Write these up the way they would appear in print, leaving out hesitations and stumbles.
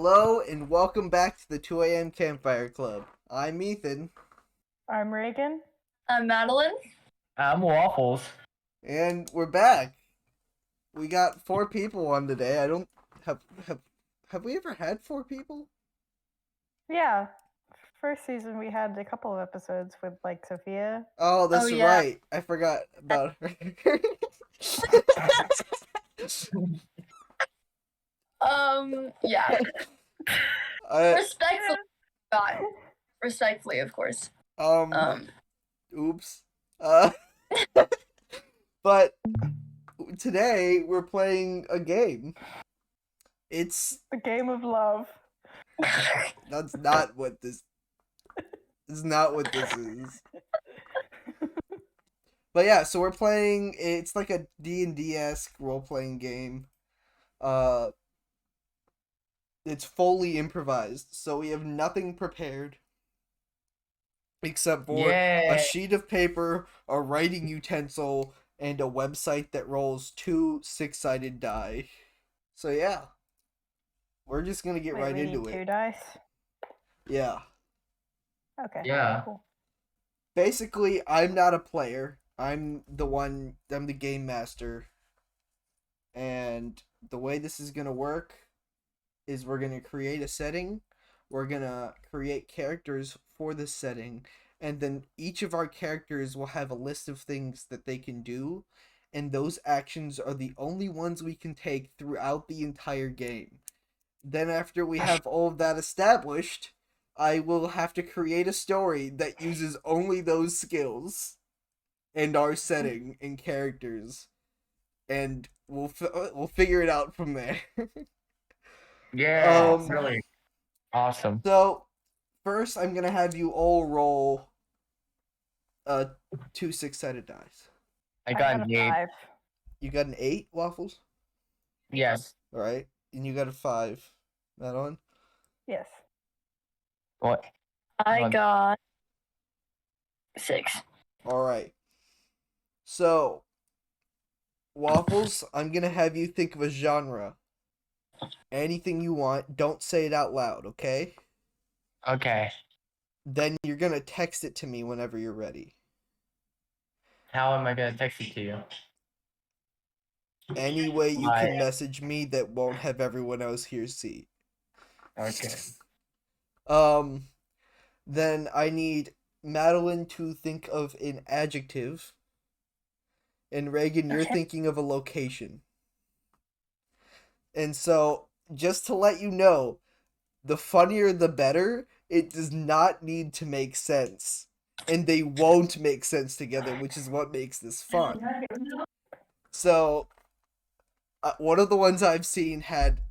Hello and welcome back to the 2 a.m. Campfire Club. I'm Ethan. I'm Reagan. I'm Madelyn. I'm Waffles. And we're back. We got 4 people on today. I don't have we ever had 4 people? Yeah. First season we had a couple of episodes with like Sophia. Oh, that's yeah. right. I forgot about her. Yeah. Respectfully, God. Respectfully, of course. Oops. But today we're playing a game. It's The game of love. That's not what this is. Not what this is. But yeah, so we're playing. It's like a D&D-esque role-playing game. It's fully improvised, so we have nothing prepared except for a sheet of paper, a writing utensil, and a website that rolls 2 6-sided die. So yeah, we're just gonna get right into it. 2 dice. Yeah. Okay. Yeah. Cool. Basically, I'm not a player. I'm the game master. And the way this is gonna work is we're gonna create a setting. We're gonna create characters for the setting, and then each of our characters will have a list of things that they can do, and those actions are the only ones we can take throughout the entire game. Then after we have all of that established, I will have to create a story that uses only those skills and our setting and characters, and we'll figure it out from there. Yeah, really awesome. So, first I'm gonna have you all roll 2 6-sided dice. I got an 8. 5. You got an 8, Waffles? Yes. Alright. And you got a 5. Madelyn? Yes. What? I got 6. Alright. So, Waffles, I'm gonna have you think of a genre. Anything you want, don't say it out loud, okay? Okay. Then you're gonna text it to me whenever you're ready. How am I gonna text it to you? Any way you can message me that won't have everyone else here see. Okay. Then I need Madelyn to think of an adjective. And Reagan, you're thinking of a location. And so, just to let you know, the funnier the better. It does not need to make sense. And they won't make sense together, which is what makes this fun. So, one of the ones I've seen had,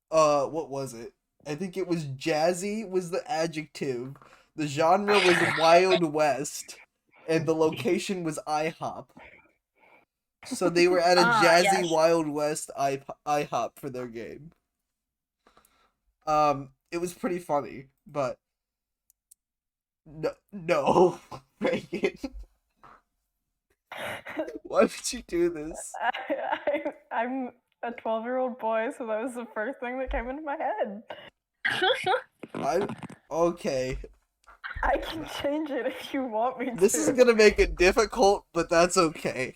what was it? I think it was jazzy was the adjective. The genre was Wild West. And the location was IHOP. So they were at a jazzy yes. Wild West IHOP for their game. It was pretty funny, but no, Reagan. Why did you do this? I'm a 12-year-old boy, so that was the first thing that came into my head. Okay. I can change it if you want me to. This is gonna make it difficult, but that's okay.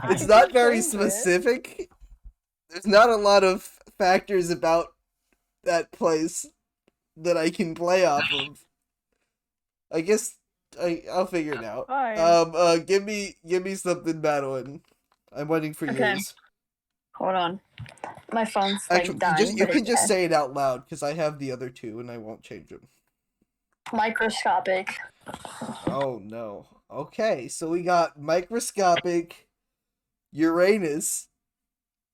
It's not very specific. There's not a lot of factors about that place that I can play off of. I guess I'll figure it out. Fine. Give me something, Madelyn. I'm waiting for Okay. yours. Hold on. My phone's Actually, dying. you can just say it out loud because I have the other 2 and I won't change them. Microscopic. Oh no. Okay, so we got microscopic, Uranus,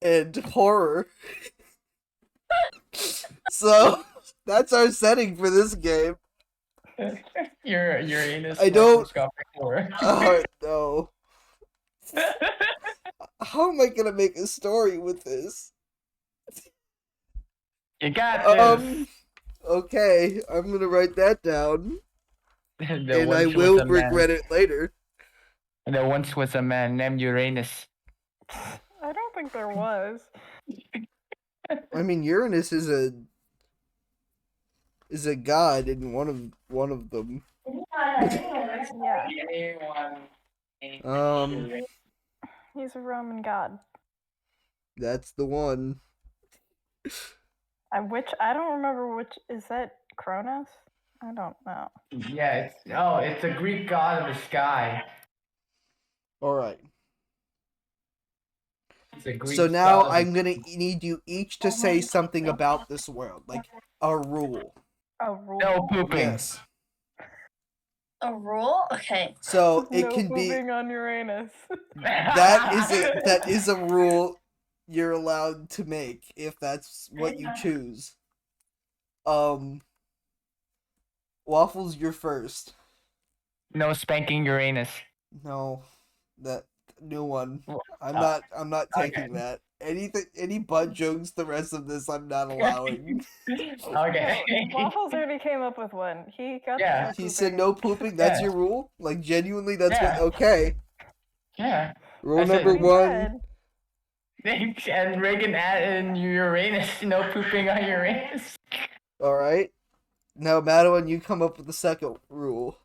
and horror. So that's our setting for this game. Uranus. I don't. Microscopic horror. Oh no. How am I gonna make a story with this? You got this. Okay, I'm gonna write that down. And I will regret it later. There once was a man named Uranus. I don't think there was. I mean, Uranus is a god in one of them. Yeah, he's a Roman god. That's the one. I don't remember which is that Kronos? I don't know. Yeah, it's a Greek god of the sky. All right. It's a Greek So now god of I'm gonna need you each to say something about this world, like a rule. A rule. no pooping. Yes. A rule? Okay. So it no can be pooping on Uranus. that is a rule you're allowed to make if that's what you choose. Waffles, you're first. No spanking Uranus. No, that new one. Well, I'm not taking that. Any butt jokes the rest of this I'm not allowing. Okay. Waffles already came up with one. He got Yeah. the He said pooping. no pooping, that's Yeah. your rule? Like genuinely that's Yeah. what okay. Yeah. Rule That's it. number He one. did. And Reagan and Uranus. No pooping on Uranus. Alright. Now Madelyn, you come up with the second rule.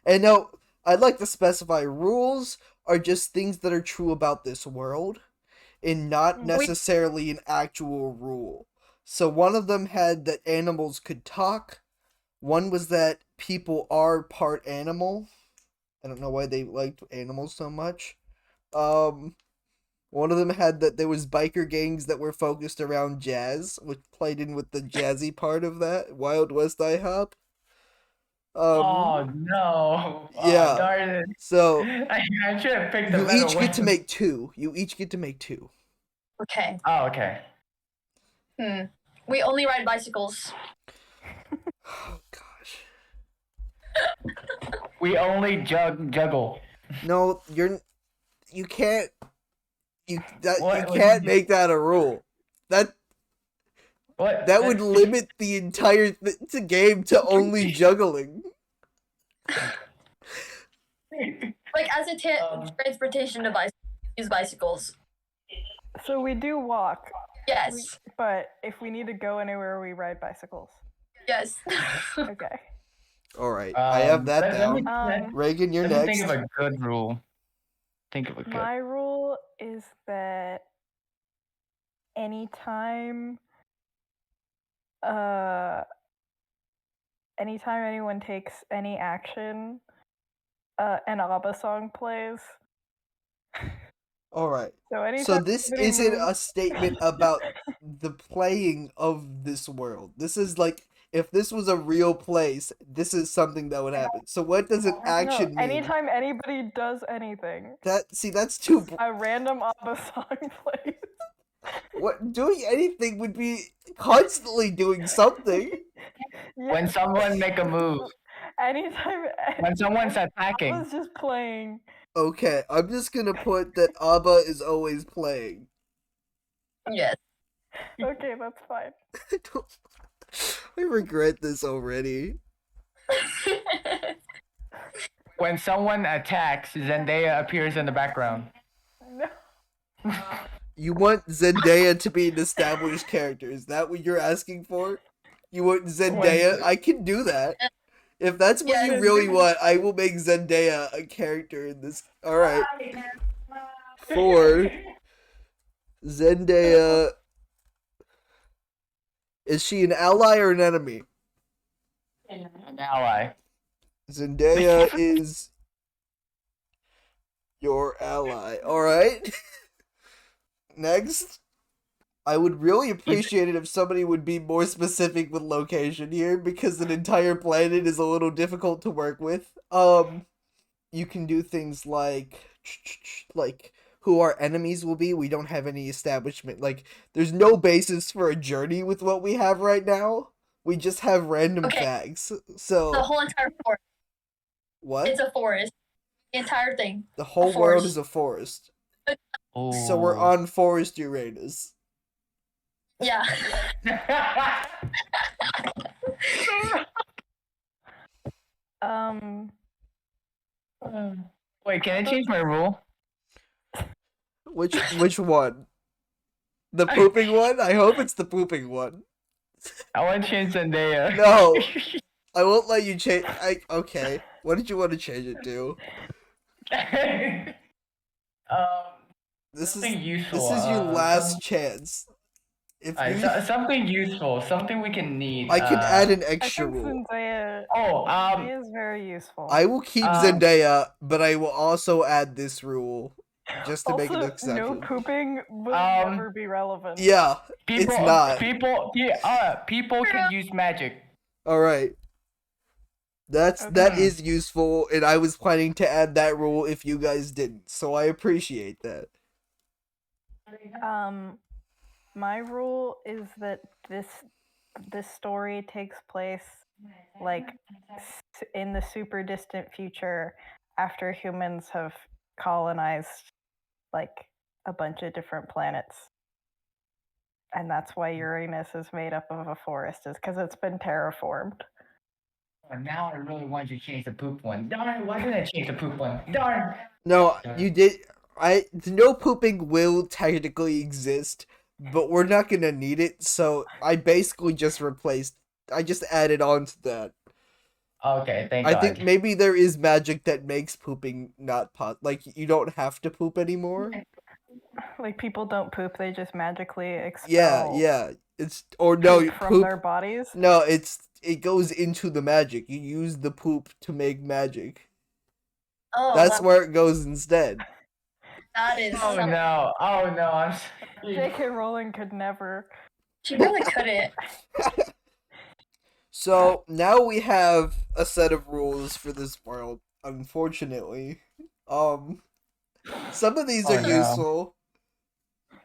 And now I'd like to specify rules are just things that are true about this world and not necessarily an actual rule. So one of them had that animals could talk. One was that people are part animal. I don't know why they liked animals so much. One of them had that there was biker gangs that were focused around jazz, which played in with the jazzy part of that. Wild West IHOP. Oh no. Yeah. Oh, darn it. So I should have picked the you better each get to one. make two. You each get to make two. Okay. Oh, okay. We only ride bicycles. Oh gosh. We only juggle. No, you can't What? you can't make that a rule. That What? would limit the entire game to only juggling. Like as a transportation device, use bicycles. So we do walk, Yes. but if we need to go anywhere, we ride bicycles. Yes. Okay. All right, I have that let me- down. Reagan, you're let me next. think of a good rule. Think of a good. My rule is that anytime anyone takes any action, an ABBA song plays. All right. So anytime So this somebody isn't a moves- statement about the playing of this world. This is like if this was a real place, this is something that would happen. So what does an action mean? Anytime anybody does anything, That's too. a random ABBA song plays. What doing anything would be constantly doing something. When someone make a move. Anytime. When someone's attacking. ABBA's just playing. Okay, I'm just gonna put that ABBA is always playing. Yes. Okay, that's fine. I regret this already. When someone attacks, Zendaya appears in the background. No. You want Zendaya to be an established character? Is that what you're asking for? You want Zendaya? I can do that. If that's what you really want, I will make Zendaya a character in this. Alright. 4. Zendaya. Is she an ally or an enemy? An ally. Zendaya is your ally. Alright. Next. I would really appreciate it if somebody would be more specific with location here, because an entire planet is a little difficult to work with. You can do things like who our enemies will be. We don't have any establishment. Like, there's no basis for a journey with what we have right now. We just have random facts. So The whole entire forest. what? It's a forest. The entire thing. The whole world forest. is a forest. Oh. So we're on Forest Uranus. Yeah. Wait, can I change my rule? Which one? The pooping one? I hope it's the pooping one. I want to change Zendaya. No. I won't let you change. Okay. What did you want to change it to? Something useful. This is your last chance. If you, something useful, something we can need. I can add an I extra think rule. Zendaya is very useful. I will keep Zendaya, but I will also add this rule just to make an exception. No pooping will never be relevant. Yeah, it's not. People can use magic. All right. That is useful, and I was planning to add that rule if you guys didn't, so I appreciate that. My rule is that this story takes place like in the super distant future after humans have colonized like a bunch of different planets. And that's why Uranus is made up of a forest, is because it's been terraformed. Now I really want you to change the poop one. Darn, why didn't I change the poop one? Darn. No, you did. No pooping will technically exist, but we're not gonna need it. So I basically just I just added on to that. Okay, thank God. I think maybe there is magic that makes pooping not like you don't have to poop anymore. Like people don't poop; they just magically expel. Yeah. Poop their bodies. No, it goes into the magic. You use the poop to make magic. Oh, that's where it goes instead. That is. Oh no! J.K. Rowling could never. She really couldn't. So now we have a set of rules for this world. Unfortunately, some of these are useful.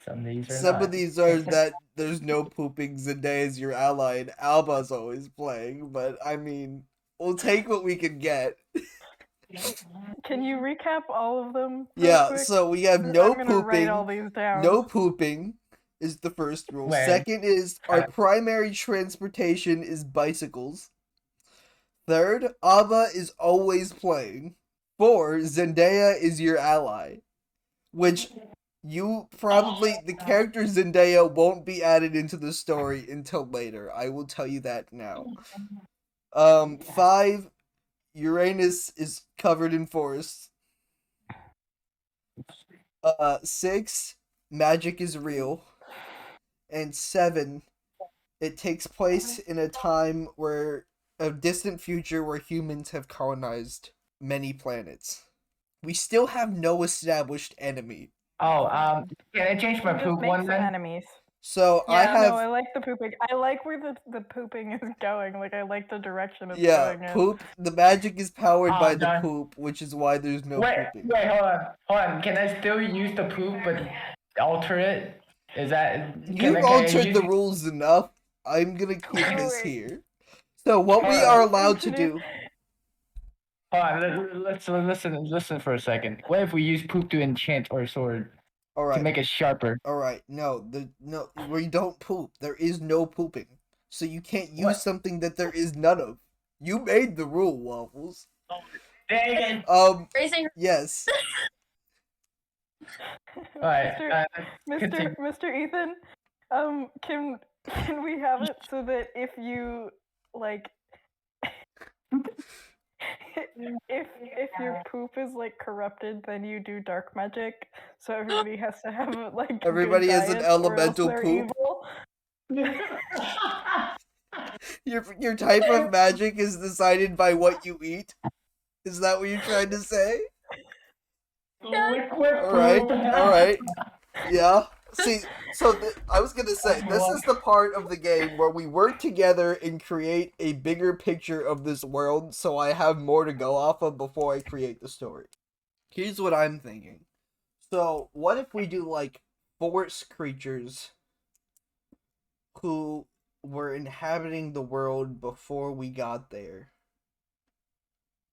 Some of these are that there's no pooping. Zendaya is your ally, and Alba's always playing. But I mean, we'll take what we can get. Can you recap all of them? Yeah. Quick? So we have no pooping. Write all these down. No pooping is the first rule. Second is our primary transportation is bicycles. Third, Ava is always playing. 4, Zendaya is your ally, which. The character Zendaya won't be added into the story until later. I will tell you that now. 5, Uranus is covered in forests. 6, magic is real. And 7, it takes place in a distant future where humans have colonized many planets. We still have no established enemy. Can I change my poop one then? Enemies. So I like the pooping. I like where the pooping is going. Like I like the direction it's going in. Poop. The magic is powered by the poop, which is why there's no pooping. Wait, hold on. Can I still use the poop but alter it? Is that You've altered the rules enough. I'm gonna keep this here. So what we are allowed to do. Hold on, let's listen for a second. What if we use poop to enchant our sword? To make it sharper. Alright, no, we don't poop. There is no pooping. So you can't use something that there is none of. You made the rule, Waffles. Oh, dang it. Racing. Yes. Alright. Mr. Ethan, can we have it so that if you like if your poop is like corrupted, then you do dark magic. So everybody has to have like everybody has an elemental poop. Your type of magic is decided by what you eat. Is that what you're trying to say? All right. Yeah. See, so I was gonna say, this is the part of the game where we work together and create a bigger picture of this world, so I have more to go off of before I create the story. Here's what I'm thinking. So, what if we do, like, forest creatures who were inhabiting the world before we got there?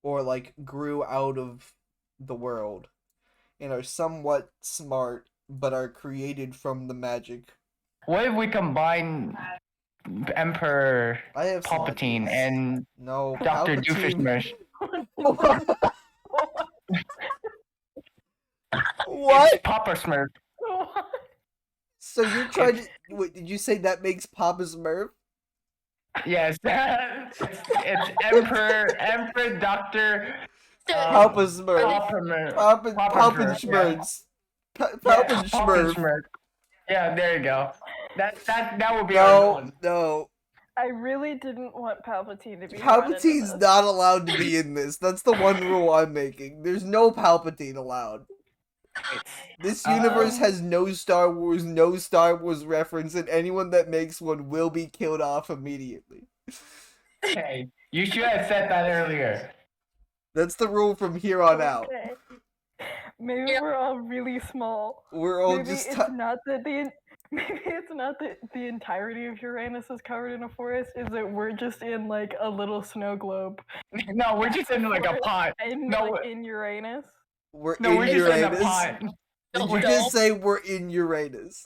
Or, like, grew out of the world and are somewhat smart, but are created from the magic. What if we combine Emperor Palpatine and Dr. Doofenshmirtz? What? Papa Smurf. So you're trying to... Wait, did you say that makes Papa Smurf? Yes, it's Emperor Doctor Papa Smurf. Papa Schmerz. Papa Schmerf. Yeah, there you go. That would be our one. No. I really didn't want Palpatine to be. Palpatine's not allowed to be in this. That's the one rule I'm making. There's no Palpatine allowed. This universe has no Star Wars reference, and anyone that makes one will be killed off immediately. Okay, you should have said that earlier. That's the rule from here on out. Maybe we're all really small. We're all Maybe it's not that the entirety of Uranus is covered in a forest. Is that we're just in like a little snow globe? No, we're just in like a pot. In Uranus. We're in Uranus. Did you just say we're in Uranus?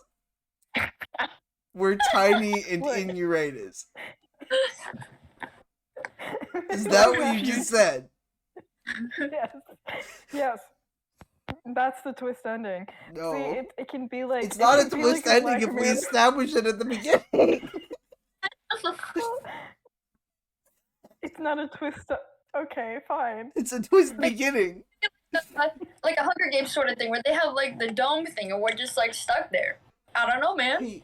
We're tiny and in Uranus. Is that what you just said? Yes. That's the twist ending. No. See, it can be like... It's not a twist ending if we establish it at the beginning. It's not a twist... Okay, fine. It's a twist beginning. Like a Hunger Games sort of thing, where they have like the dome thing, and we're just like stuck there. I don't know, man.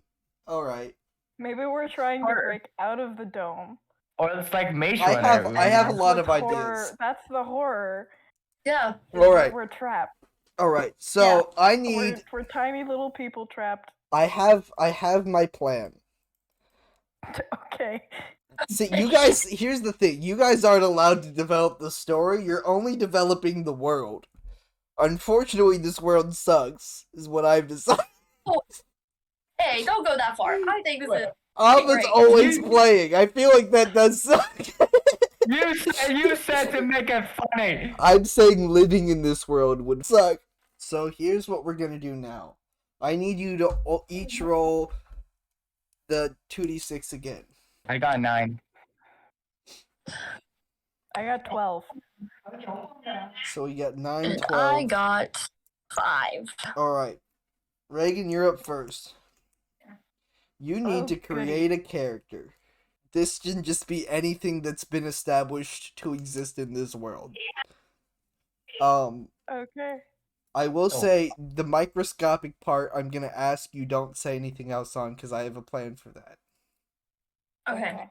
Alright. Maybe we're trying to break out of the dome. Or it's like Maze Runner. I have a lot of ideas. That's the horror. Yeah. Alright. We're trapped. Alright, so I need... We're tiny little people trapped. I have my plan. Okay. See, you guys, here's the thing. You guys aren't allowed to develop the story. You're only developing the world. Unfortunately, this world sucks, is what I've decided. Hey, don't go that far. I think this is... Alva's always playing. I feel like that does suck. You said to make it funny. I'm saying living in this world would suck. So here's what we're gonna do now. I need you to each roll the 2d6 again. I got 9. I got 12. So you got 9, 12. I got 5. Alright. Reagan, you're up first. You need to create a character. This can just be anything that's been established to exist in this world. Okay. I will say, the microscopic part, I'm gonna ask you don't say anything else on, because I have a plan for that. Okay.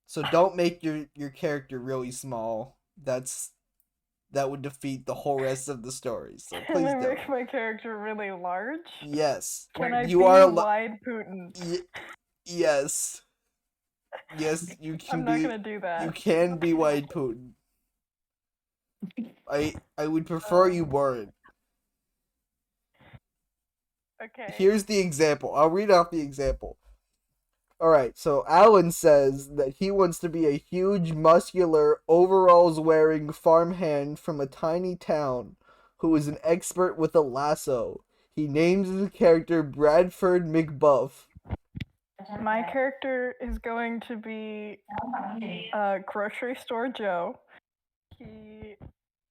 So don't make your character really small. That would defeat the whole rest of the story. So please Can I don't. make my character really large? Yes. Can I you be are wide Putin? Yes. Yes, you can I'm not gonna do that. You can be wide Putin. I would prefer you weren't. Okay. Here's the example. I'll read off the example. Alright, so Alan says that he wants to be a huge, muscular, overalls-wearing farmhand from a tiny town who is an expert with a lasso. He names his character Bradford McBuff. My character is going to be Grocery Store Joe. He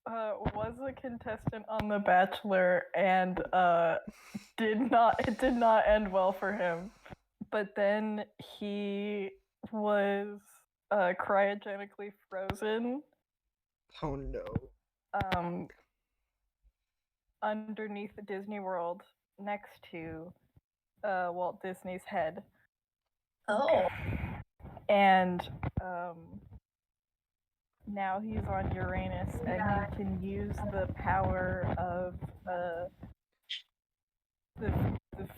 was a contestant on The Bachelor, and it did not end well for him. But then he was cryogenically frozen. Oh no. Underneath Disney World, next to Walt Disney's head. Oh. And now he's on Uranus, and he can use the power of the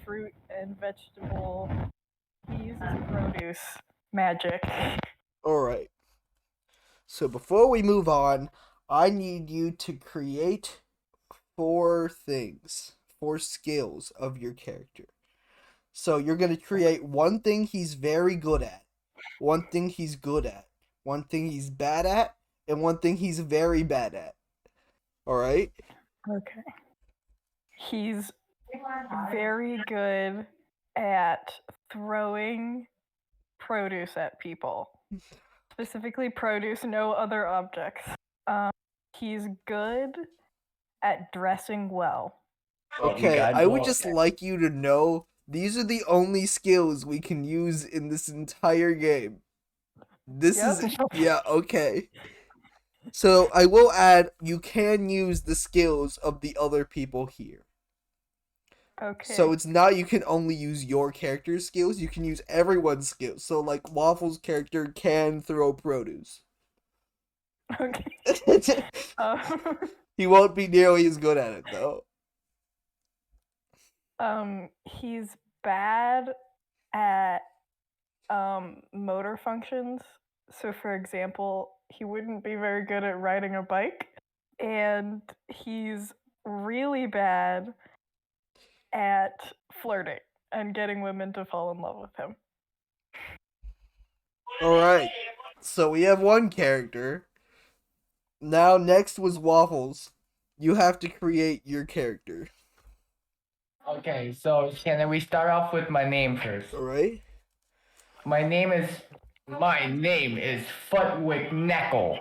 fruit and vegetable. He uses produce magic. Alright. So before we move on, I need you to create 4 skills of your character. So you're going to create one thing he's very good at, one thing he's good at, one thing he's bad at, and one thing he's very bad at. Alright? Okay. He's very good at throwing produce at people. Specifically produce, no other objects. He's good at dressing well. Okay, I would just like you to know these are the only skills we can use in this entire game. This is yeah, okay. So I will add you can use the skills of the other people here. Okay. So it's not you can only use your character's skills, you can use everyone's skills. So like Waffles' character can throw produce. Okay. He won't be nearly as good at it though. He's bad at motor functions. So for example, he wouldn't be very good at riding a bike, and he's really bad at flirting and getting women to fall in love with him. Alright. So we have one character. Now next was Waffles. You have to create your character. Okay, so can we start off with my name first? Alright. My name is Futwick Neckle.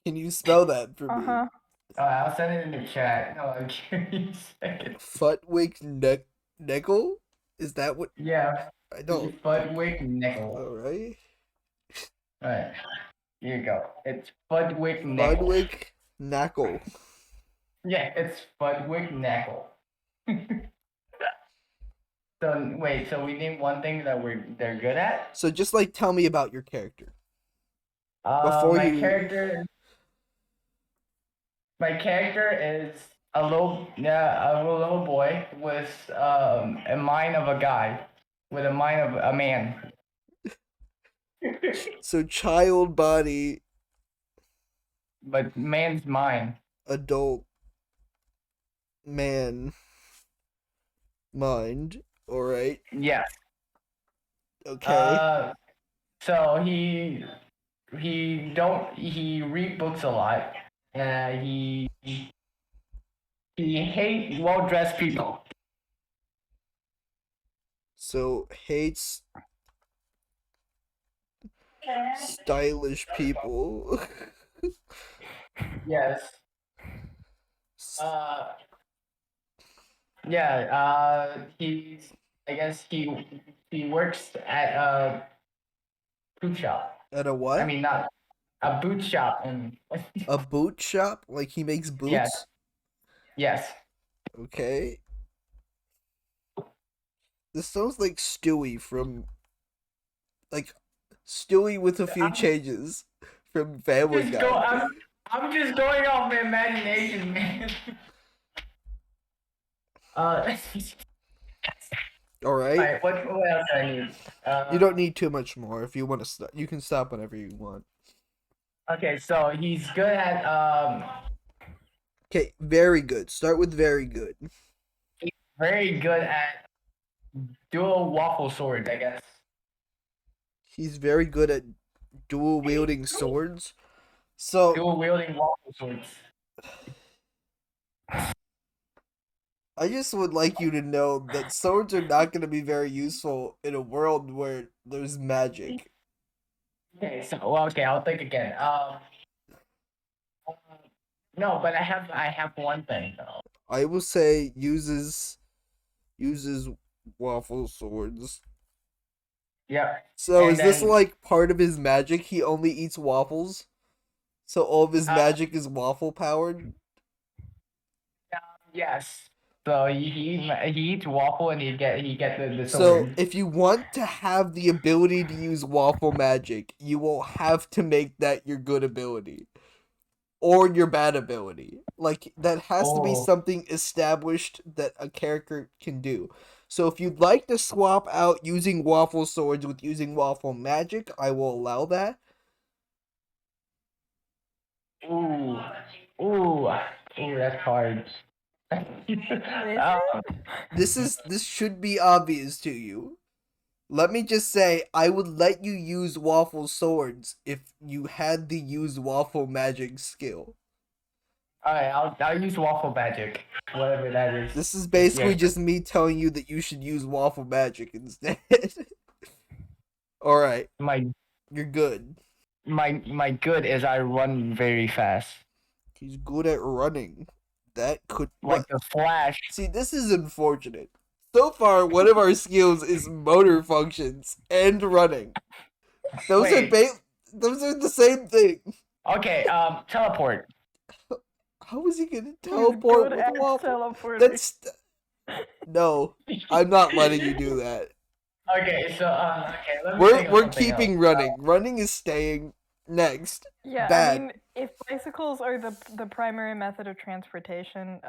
Can you spell that for me? I'll send it in the chat. No, give me a second. Futwick Neckle? Is that what? Yeah. I don't. Futwick Neckle. Alright. Alright. Here you go. It's Futwick Neckle. Futwick Knackle. Yeah, it's Futwick Neckle. So wait, so we named one thing that they're good at? So just like tell me about your character. My character is a little boy with a mind of a guy, with a mind of a man. So child body. But man's mind. Adult man mind. Alright. Yes. Okay. So he read books a lot. He hates well-dressed people. So hates stylish people. Yes. He works at a boot shop. At a what? I mean, not a boot shop. A boot shop? Like he makes boots? Yes. Okay. This sounds like Stewie from... Like, Stewie with a few changes from Family Guy. I'm just going off my imagination, man. Alright. What else do I need? You don't need too much more. If you want to stop, you can stop whenever you want. Okay, so he's good at Okay, very good. Start with very good. He's very good at dual waffle swords, I guess. He's very good at dual wielding swords. So dual wielding waffle swords. I just would like you to know that swords are not going to be very useful in a world where there's magic. Okay, I'll think again. No, but I have one thing though. I will say uses waffle swords. Yeah. So is this like part of his magic? He only eats waffles? So all of his magic is waffle powered? Yes. So he eats waffle and he get the sword. So if you want to have the ability to use waffle magic, you will have to make that your good ability. Or your bad ability. Like, that has to be something established that a character can do. So if you'd like to swap out using waffle swords with using waffle magic, I will allow that. Ooh, that's hard. This should be obvious to you. Let me just say, I would let you use waffle swords if you had the use waffle magic skill. Alright, I'll use waffle magic, whatever that is. This is basically just me telling you that you should use waffle magic instead. Alright. You're good. My good is I run very fast. He's good at running. That could like the Flash. See, this is unfortunate. So far, one of our skills is motor functions and running. Those Wait. those are the same thing. Okay, teleport. How is he gonna He's teleport good with at Waffle? teleporting. That's no. I'm not letting you do that. Okay, so okay, let me think of We're something keeping else. running. Running is staying next. Yeah, Bad. I mean, if bicycles are the primary method of transportation,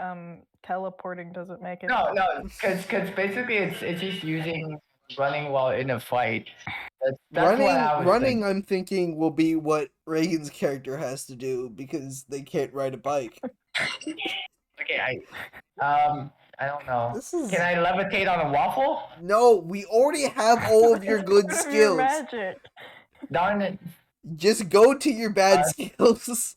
teleporting doesn't make it. No, because basically it's just using running while in a fight. That's what I was running. thinking. I'm thinking will be what Reagan's character has to do because they can't ride a bike. Okay, I don't know. This is Can I levitate on a waffle? no. We already have all of your good It's your skills. magic. Darn it. Just go to your bad skills.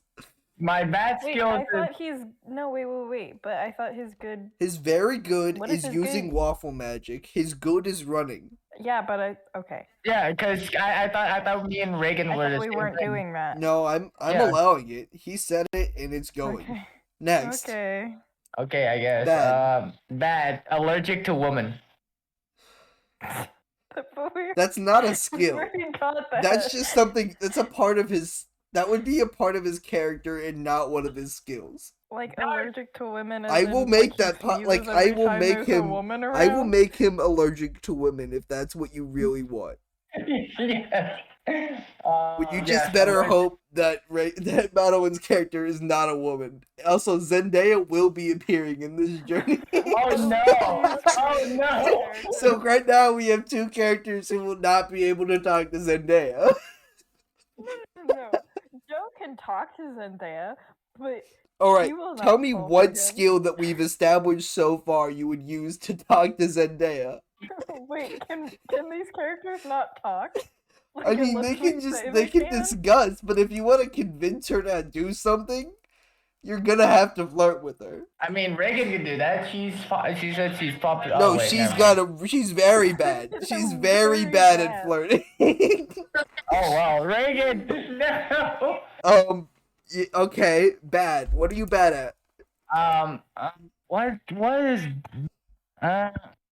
My bad Wait, skills I is thought he's no. Wait. But I thought his good. His very good What is is his using good? waffle magic. His good is running. Yeah, but okay. yeah, because I thought me and Reagan I were the thought we same weren't thing. doing that. No, I'm Yeah. allowing it. He said it and it's going. Okay. Next. Okay. Okay, I guess. Bad. Bad. Allergic to women. But That's not a we skill. already got that. That's just something that's a part of his that would be a part of his character and not one of his skills. like allergic to women. As I will in, make he that sneezes like I every will time make there's a him woman I will around. make him allergic to women if that's what you really want. yes. But you just yes, better allergic- hope that that Madelyn's character is not a woman. Also, Zendaya will be appearing in this journey. Oh no! Oh no! So right now we have two characters who will not be able to talk to Zendaya. No, Joe can talk to Zendaya, but All right, he will tell not me fall for what him. skill that we've established so far you would use to talk to Zendaya. Wait, can these characters not talk? I Like, mean, unless they we can just say they can can? discuss, but if you want to convince her to do something, you're gonna have to flirt with her. I mean, Reagan can do that. She said she's popular. No, Oh, wait, she's never mind. she's very bad. She's very Very bad at bad. flirting. Oh wow, Reagan! No. Okay, bad. What are you bad at? What is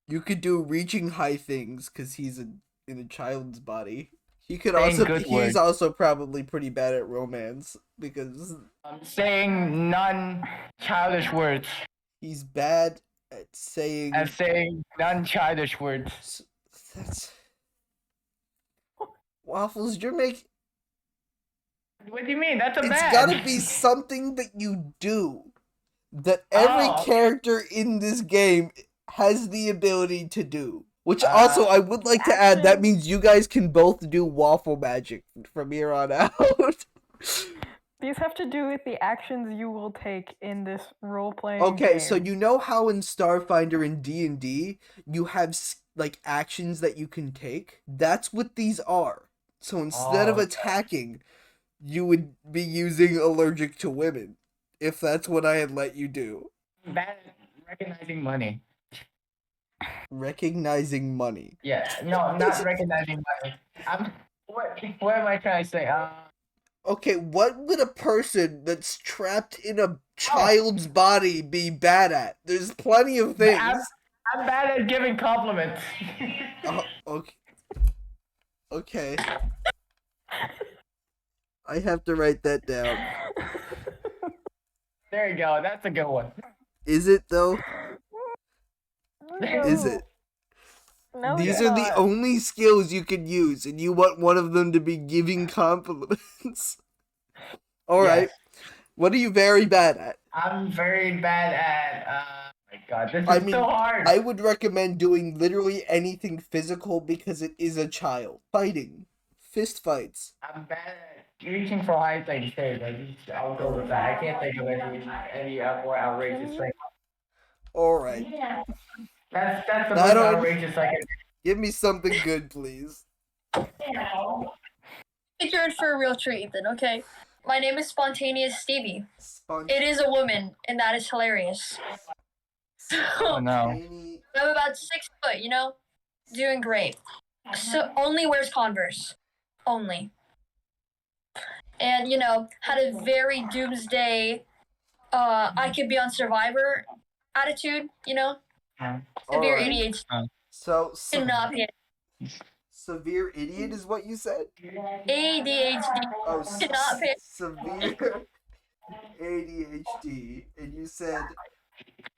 You could do reaching high things because he's in a child's body. He could Saying also good he's words. also probably pretty bad at romance because saying non-childish words he's bad at saying and saying non-childish words. that's Waffles, you're making What do you mean? That's a it's bad. gotta be something that you do that every Oh, okay. character in this game has the ability to do. Which also, I would like to add, that action- means you guys can both do waffle magic from here on out. These have to do with the actions you will take in this role-playing Okay, game. so you know how in Starfinder and D&D, you have, like, actions that you can take? That's what these are. So instead of Oh. attacking, you would be using allergic to women. If that's what I had let you do. Bad at recognizing money. Recognizing money. Yeah, no, not recognizing money. What am I trying to say? Okay, what would a person that's trapped in a child's body be bad at? There's plenty of things. I'm bad at giving compliments. Okay. Okay. I have to write that down. There you go. That's a good one. Is it though? No. Is it? No, These it's are the not. only skills you can use, and you want one of them to be giving compliments. Alright. Yes. What are you very bad at? I'm very bad at. Oh my God, this is I mean, so hard. I would recommend doing literally anything physical because it is a child. Fighting. Fist fights. I'm bad at reaching for high things. I'll go with that. I can't think of any more outrageous thing. Alright. That's the I most don't- outrageous I can. Give me something good, please. I think you're in for a real treat, Ethan, okay? My name is Spontaneous Stevie. It is a woman, and that is hilarious. Oh no. Any- I'm about 6 foot, you know? Doing great. So only wears Converse. Only. And, you know, had a very doomsday I could be on survivor attitude, you know? Severe Alright. ADHD. So, Cannot pay severe idiot is what you said? ADHD. Oh, Cannot pay. severe ADHD, and you said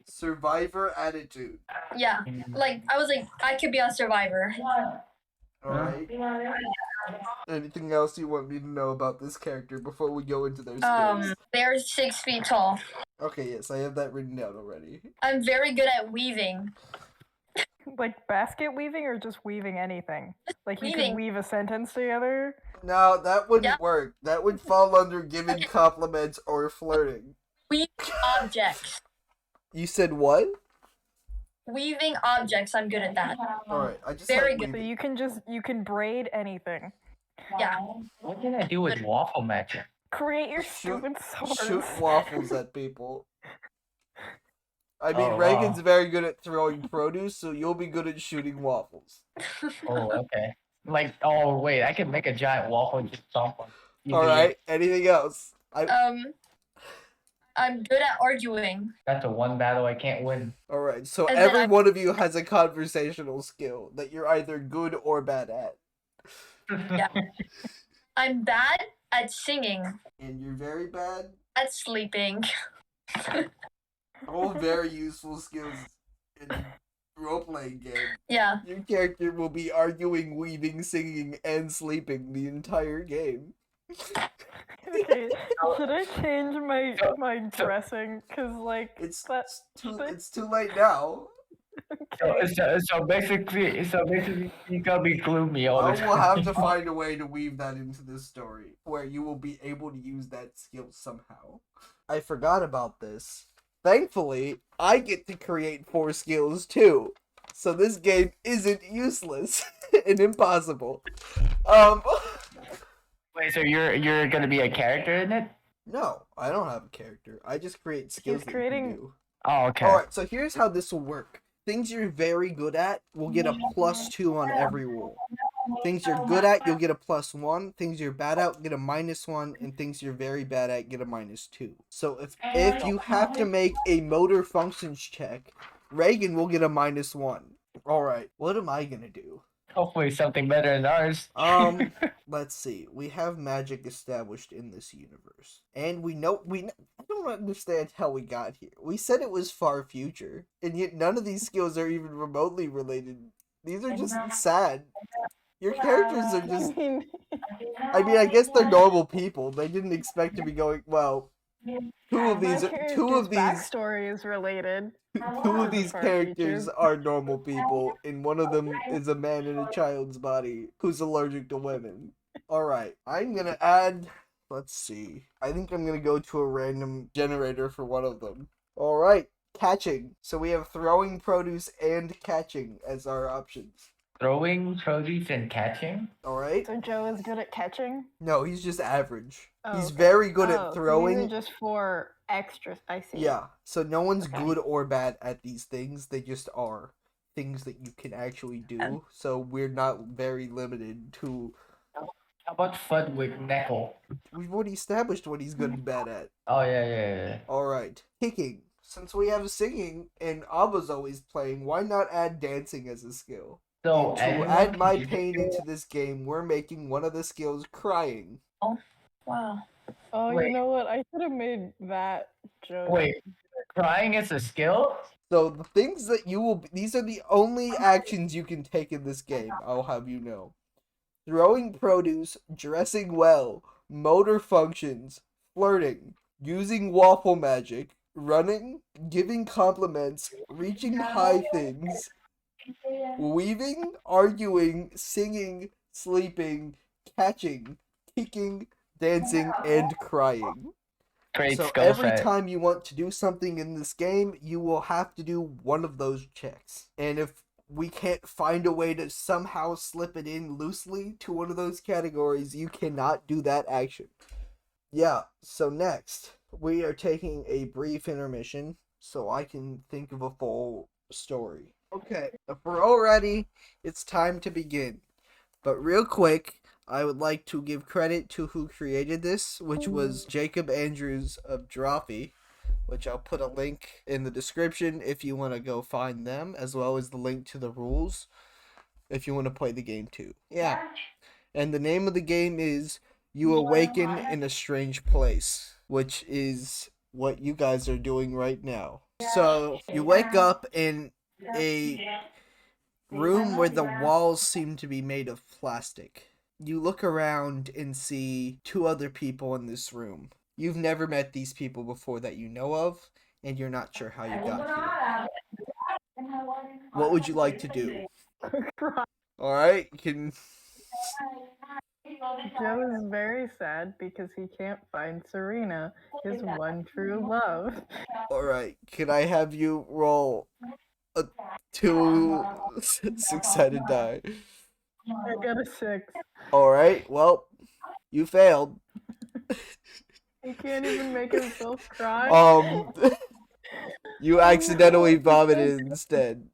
survivor attitude. Yeah. Like, I was like, I could be on survivor. Alright. Anything else you want me to know about this character before we go into their skills? They're 6 feet tall. Okay, yes, I have that written down already. I'm very good at weaving. Like basket weaving or just weaving anything? Like you Weaving. can weave a sentence together? No, that wouldn't work. That would fall under giving compliments or flirting. Weaving objects. You said what? Weaving objects, I'm good at that. Alright, I just Very like good. So you can braid anything. Yeah. What can I do with Waffle Magic? Create your Shoot- stupid swords. shoot waffles at people. I mean, Oh, Reagan's wow. very good at throwing produce, so you'll be good at shooting waffles. Oh, okay. Like, oh wait, I can make a giant waffle and just stomp on. Alright, anything else? I'm good at arguing. That's the one battle I can't win. Alright, so And then every I- one of you has a conversational skill that you're either good or bad at. Yeah. I'm bad at singing, And you're very bad. at sleeping. All very useful skills in a role-playing game. Yeah. Your character will be arguing, weaving, singing, and sleeping the entire game. Okay, should I change my dressing? Cause like It's that's too late now. okay. So basically, you gotta be gloomy all I the time. will have to find a way to weave that into this story, where you will be able to use that skill somehow. I forgot about this. Thankfully, I get to create 4 skills too. So this game isn't useless and impossible. Wait, so you're gonna be a character in it? No, I don't have a character. I just create skills that you creating- can do. Oh, okay. Alright, so here's how this will work. Things you're very good at will get a +2 on every roll. Things you're good at, you'll get a +1. Things you're bad at, get a -1. And things you're very bad at, get a -2. So if you have to make a motor functions check, Reagan will get a -1. Alright, what am I gonna do? Hopefully something better than ours. Let's see. We have magic established in this universe. And I don't understand how we got here. We said it was far future, and yet none of these skills are even remotely related. These are just sad. Your characters are just, I mean, I guess they're normal people. They didn't expect to be going, well, two of these backstory is related. Far characters future. are normal people, and one of them is a man in a child's body who's allergic to women. Alright, I'm gonna add, let's see. I think I'm gonna go to a random generator for one of them. Alright, catching. So we have throwing produce and catching as our options. Throwing produce and catching? Alright? So Joe is good at catching? No, he's just average. Oh, He's okay. very good Oh, at throwing. These are just for extras. I see. Yeah, so no one's Okay. good or bad at these things. They just are things that you can actually do. So we're not very limited to. How about Fud with Neckle? We've already established what he's good and bad at. Oh yeah. Alright, kicking. Since we have singing and Abba's always playing, why not add dancing as a skill? So And to add my pain into this game, we're making one of the skills crying. Wow. Oh, Wait. you know what? I should have made that joke. Wait, crying is a skill? So the things that these are the only actions you can take in this game, I'll have you know. Throwing produce, dressing well, motor functions, flirting, using waffle magic, running, giving compliments, reaching high things, weaving, arguing, singing, sleeping, catching, kicking, dancing, and crying. Great So skill every set. time you want to do something in this game, you will have to do one of those checks. And if we can't find a way to somehow slip it in loosely to one of those categories, you cannot do that action. Yeah, so next, we are taking a brief intermission so I can think of a full story. Okay, if we're all ready, it's time to begin. But real quick, I would like to give credit to who created this, which was Jacob Andrews of Drawfee. which I'll put a link in the description if you want to go find them, as well as the link to the rules if you want to play the game too. Yeah. And the name of the game is You Awaken in a Strange Place, which is what you guys are doing right now. So you wake up in a room where the walls seem to be made of plastic. You look around and see 2 other people in this room. You've never met these people before that you know of, and you're not sure how you got here. What would you like to do? Alright, you can... Joe is very sad because he can't find Serena, his one true love. Alright, can I have you roll a 2 6-sided die? I got a 6. Alright, well, you failed. He can't even make himself cry. You accidentally vomited instead.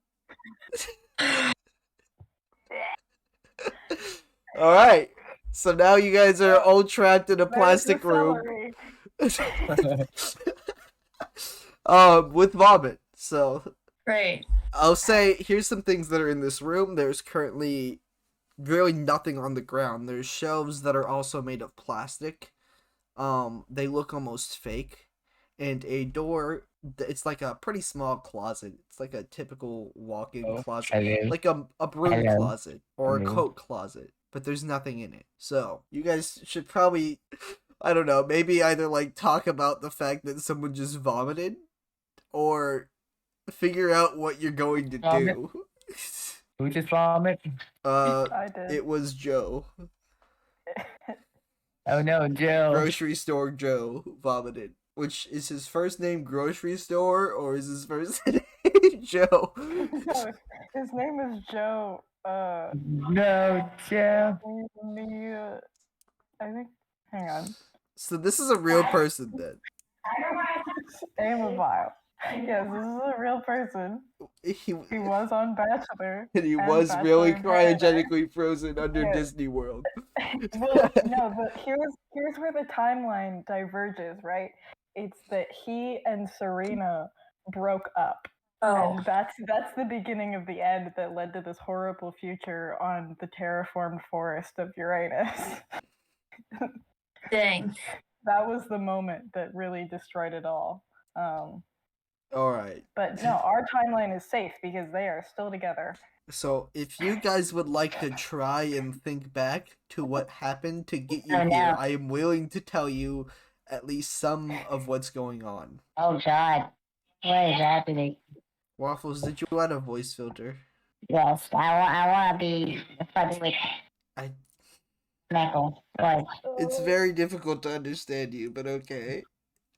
Alright, so now you guys are all trapped in a plastic room. With vomit, so... Right. I'll say, here's some things that are in this room. There's currently really nothing on the ground. There's shelves that are also made of plastic. They look almost fake. And a door, it's like a pretty small closet. It's like a typical walk-in closet. Hello. Like a broom Hello. closet or a Hello. coat closet. But there's nothing in it. So, you guys should probably, I don't know, maybe either like talk about the fact that someone just vomited or figure out what you're going to do. Who just vomit? I did. It was Joe. Oh no, Joe. Grocery store Joe vomited. Which, is his first name Grocery Store, or is his first name Joe? No, his name is Joe. No, Joe. I think. Hang on. So this is a real person then. Amabile. Yes, this is a real person. He was on Bachelor. And he and was Bachelor really in Paradise. cryogenically frozen under Yeah. Disney World. Well, no, but here's where the timeline diverges, right? It's that he and Serena broke up. Oh. And that's the beginning of the end that led to this horrible future on the terraformed forest of Uranus. Dang. That was the moment that really destroyed it all. Alright. But no, our timeline is safe because they are still together. So, if you guys would like to try and think back to what happened to get you Oh, no. here, I am willing to tell you at least some of what's going on. Oh God, what is happening? Waffles, did you add a voice filter? Yes, I want to be fucking with I- Michael. What? It's very difficult to understand you, but okay.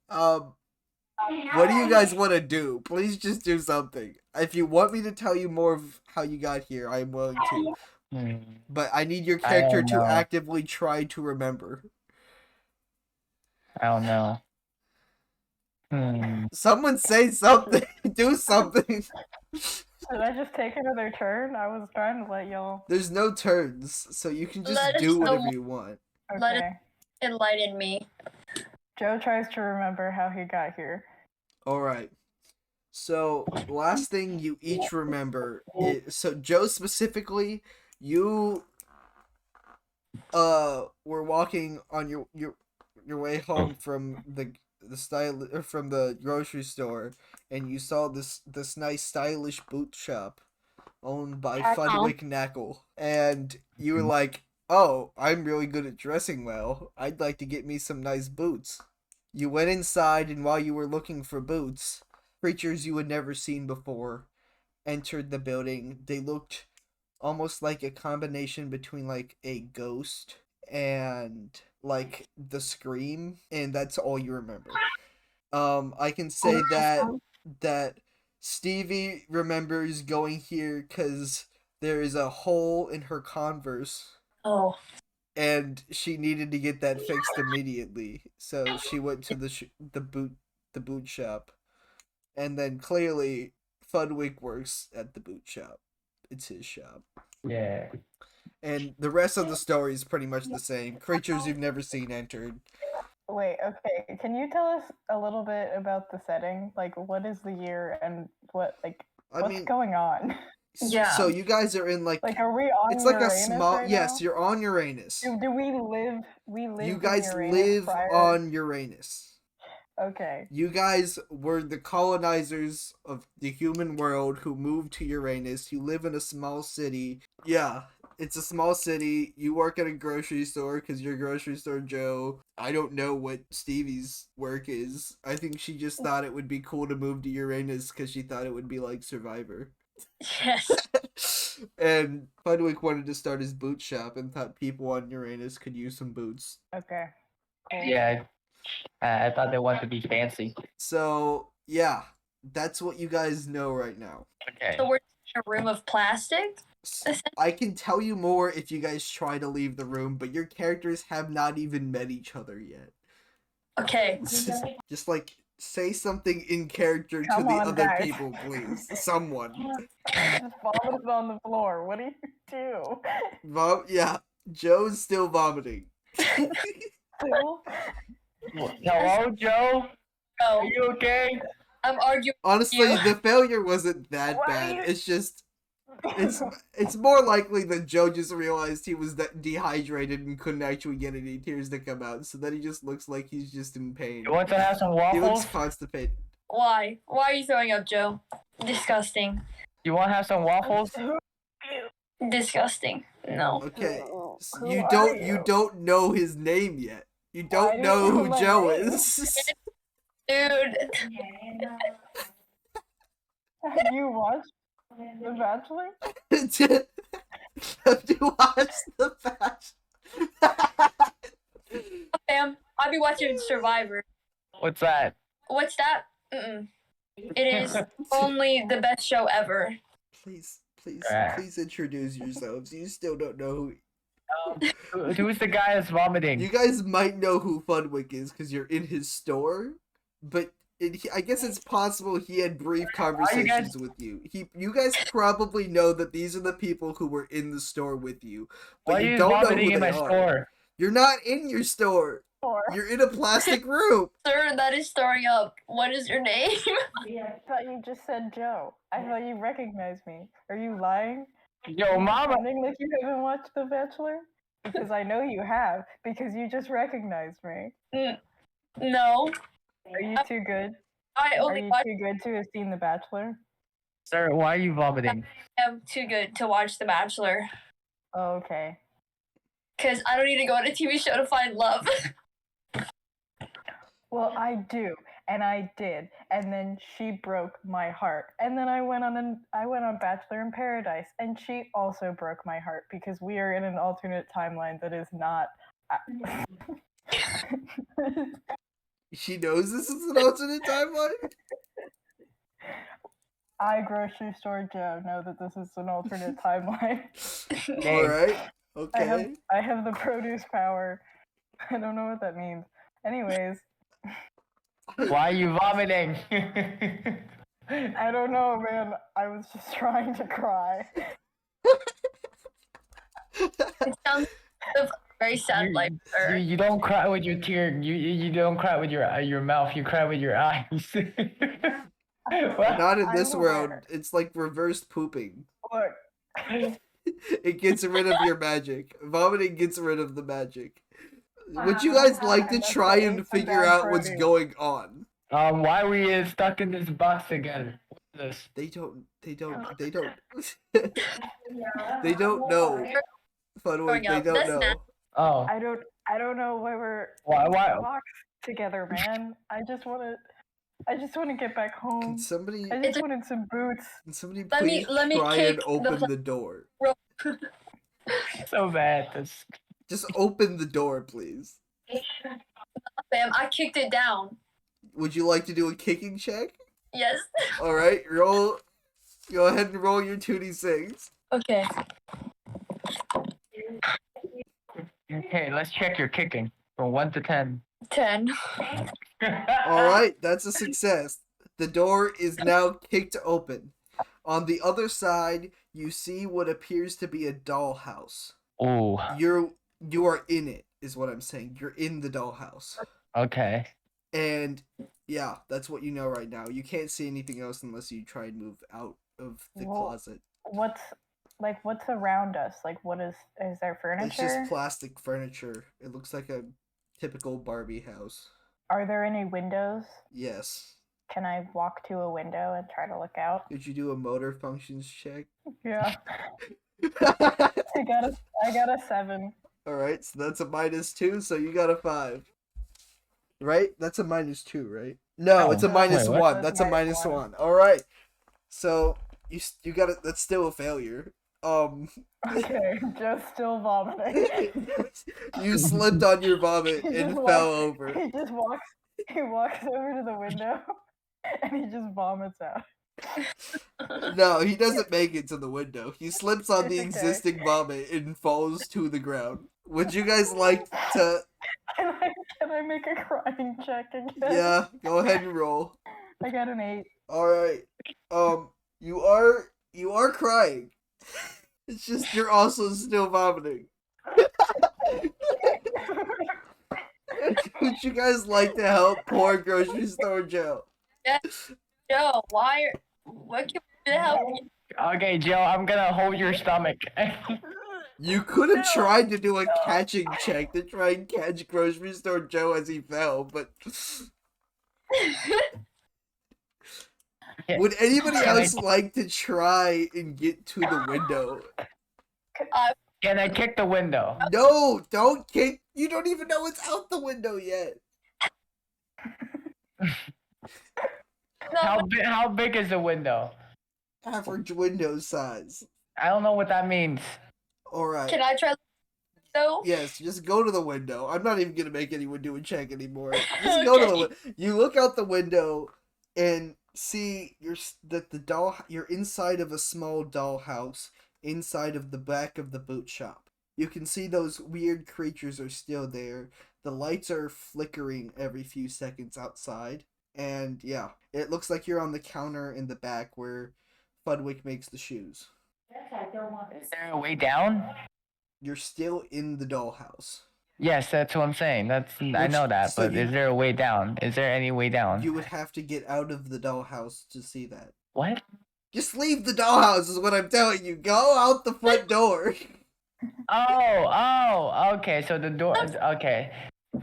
What do you guys want to do? Please just do something. If you want me to tell you more of how you got here, I am willing to. But I need your character to know. actively try to remember. I don't know. Someone say something. Do something. Should I just take another turn? I was trying to let y'all. There's no turns, so you can just Let us do know. whatever you want. Let Okay. it enlighten me. Joe tries to remember how he got here. Alright. So, last thing you each remember is, so Joe specifically, you were walking on your way home from from the grocery store, and you saw this nice stylish boot shop owned by Fudwick Knackle, and you were like, "Oh, I'm really good at dressing well. I'd like to get me some nice boots." You went inside, and while you were looking for boots, creatures you had never seen before entered the building. They looked almost like a combination between like a ghost and like the Scream, and that's all you remember. I can say that Stevie remembers going here because there is a hole in her Converse, Oh. and she needed to get that fixed immediately. So she went to the boot shop, and then clearly Fudwick works at the boot shop. It's his shop. Yeah. And the rest of the story is pretty much the same. Creatures you've never seen entered. Wait, okay. Can you tell us a little bit about the setting? Like, what is the year and what's going on? Yeah. So you guys are in like Like, are we on it's like a Uranus small right yes, now? you're on Uranus. Do we live? We live. You guys in Uranus live prior? on Uranus. Okay. You guys were the colonizers of the human world who moved to Uranus. You live in a small city. Yeah, it's a small city. You work at a grocery store because you're grocery store Joe. I don't know what Stevie's work is. I think she just thought it would be cool to move to Uranus because she thought it would be like Survivor. Yes. And Fudwick wanted to start his boot shop and thought people on Uranus could use some boots. Okay. Cool. Yeah, I thought they wanted to be fancy. So, yeah, that's what you guys know right now. Okay. So we're in a room of plastic? I can tell you more if you guys try to leave the room, but your characters have not even met each other yet. Okay. Just like say something in character to Come the on, other guys. people, please. Someone. Just vomited on the floor. What do you do? Yeah, Joe's still vomiting. Still? Hello, Joe? No, Are you okay? I'm arguing. Honestly, You. the failure wasn't that Why bad. you- It's just it's more likely that Joe just realized he was dehydrated and couldn't actually get any tears to come out, so then he just looks like he's just in pain. You want to have some He waffles? looks constipated. Why? Why are you throwing up, Joe? Disgusting. You want to have some waffles? Disgusting. No. Okay, Who you are don't know his name yet. You Why don't do know you know who my Joe name? is. Dude. Have you watched The Bachelor? Have you watched The Bachelor? Fam, I'll be watching Survivor. What's that? What's that? Mm-mm. It is only the best show ever. Please Alright. introduce yourselves. You still don't know Who's the guy that's vomiting? You guys might know who Fudwick is because you're in his store, but I guess it's possible he had brief conversations with you. You guys probably know that these are the people who were in the store with you, but Why are you you don't know vomiting who in they my are. store? You're not in your store. Or You're in a plastic room. Sir, that is throwing up. What is your name? I thought you just said Joe. I thought you recognized me. Are you lying? Yo, mama. Pretending like you haven't watched The Bachelor? Because I know you have, because you just recognized me. No. Are you too good? I Are only you watch too good to have seen The Bachelor? Sir, why are you vomiting? am too good to watch The Bachelor. Oh, okay. Because I don't need to go on a TV show to find love. Well, I do, and I did, and then she broke my heart, and then I went on Bachelor in Paradise, and she also broke my heart because we are in an alternate timeline that is not. She knows this is an alternate timeline? I, grocery store Joe, know that this is an alternate timeline. Alright. Okay. I have the produce power. I don't know what that means. Anyways, Why are you vomiting? I don't know, man. I was just trying to cry. It sounds very sad, like sir. You don't cry with your tear. You don't cry with your mouth. You cry with your eyes. What? Not in I'm this world. aware. It's like reverse pooping. Look, It gets rid of your magic. Vomiting gets rid of the magic. Would you Wow. guys like to That's try like and a figure bad out what's produce. going on? Why are we stuck in this box together? What's this? They don't they don't know. Fudwick, they don't That's know. not- Oh, I don't know why we're Why- in why- this box together, man. I just wanna get back home. Can somebody I just wanted some boots. please let me try kick and open the the door? so bad. This. Just open the door, please. Fam, I kicked it down. Would you like to do a kicking check? Yes. Alright, roll. Go ahead and roll your 2d6. Okay. Okay, let's check your kicking from 1 to 10. 10. Alright, that's a success. The door is now kicked open. On the other side, you see what appears to be a dollhouse. Oh. You are in it, is what I'm saying. You're in the dollhouse. Okay. And yeah, that's what you know right now. You can't see anything else unless you try and move out of the Well, closet. What's around us? Like, what is there furniture? It's just plastic furniture. It looks like a typical Barbie house. Are there any windows? Yes. Can I walk to a window and try to look out? Could you do a motor functions check? Yeah. I got a 7. Alright, so that's a -2, so you got a 5. Right? That's a -2, right? No, it's a No, -1. that's That's a -1. -1. Alright. So you got it. That's still a failure. Okay, Joe's still vomiting. You slipped on your vomit He and just fell walks- over. He walks over to the window and he just vomits out. No, he doesn't make it to the window. He slips on the Okay. existing vomit and falls to the ground. Would you guys like to? Can I make a crying check again? Yeah, go ahead and roll. I got an 8. All right. You are crying. It's just you're also still vomiting. Would you guys like to help poor grocery store Joe? Joe, what can we do to help you? Okay, Joe, I'm gonna hold your stomach. You could have tried to do a catching check to try and catch grocery store Joe as he fell, but would anybody else like to try and get to the window? Can I kick the window? No, don't kick. You don't even know it's out the window yet. No, How big is the window? Average window size. I don't know what that means. Alright. can I try though? Yes, just go to the window. I'm not even gonna make anyone do a check anymore. Just go to the window. You look out the window and see you're inside of a small dollhouse inside of the back of the boot shop. You can see those weird creatures are still there. The lights are flickering every few seconds outside. And yeah, it looks like you're on the counter in the back where Fudwick makes the shoes. Is there a way down? You're still in the dollhouse. Yes, that's what I'm saying. I know that, so but is there a way down? Is there any way down? You would have to get out of the dollhouse to see that. What? Just leave the dollhouse is what I'm telling you. Go out the front door. Oh, okay. So the door. Okay,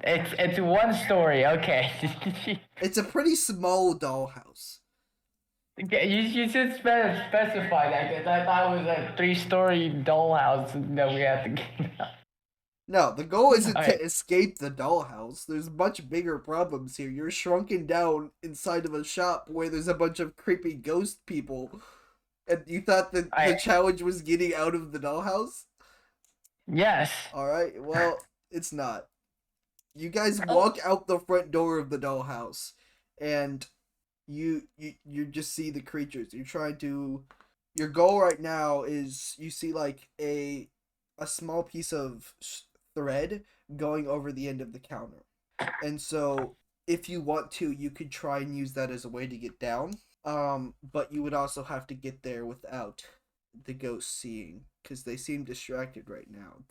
it's one story. Okay. It's a pretty small dollhouse. Okay, you should specify that because I thought it was a 3-story dollhouse that we had to get out. No, the goal isn't Alright. to escape the dollhouse. There's much bigger problems here. You're shrunken down inside of a shop where there's a bunch of creepy ghost people. And you thought that the challenge was getting out of the dollhouse? Yes. Alright, well, it's not. You guys walk out the front door of the dollhouse, and you just see the creatures. You're trying to... Your goal right now is you see like a small piece of thread going over the end of the counter. And so if you want to, you could try and use that as a way to get down. But you would also have to get there without the ghosts seeing, because they seem distracted right now.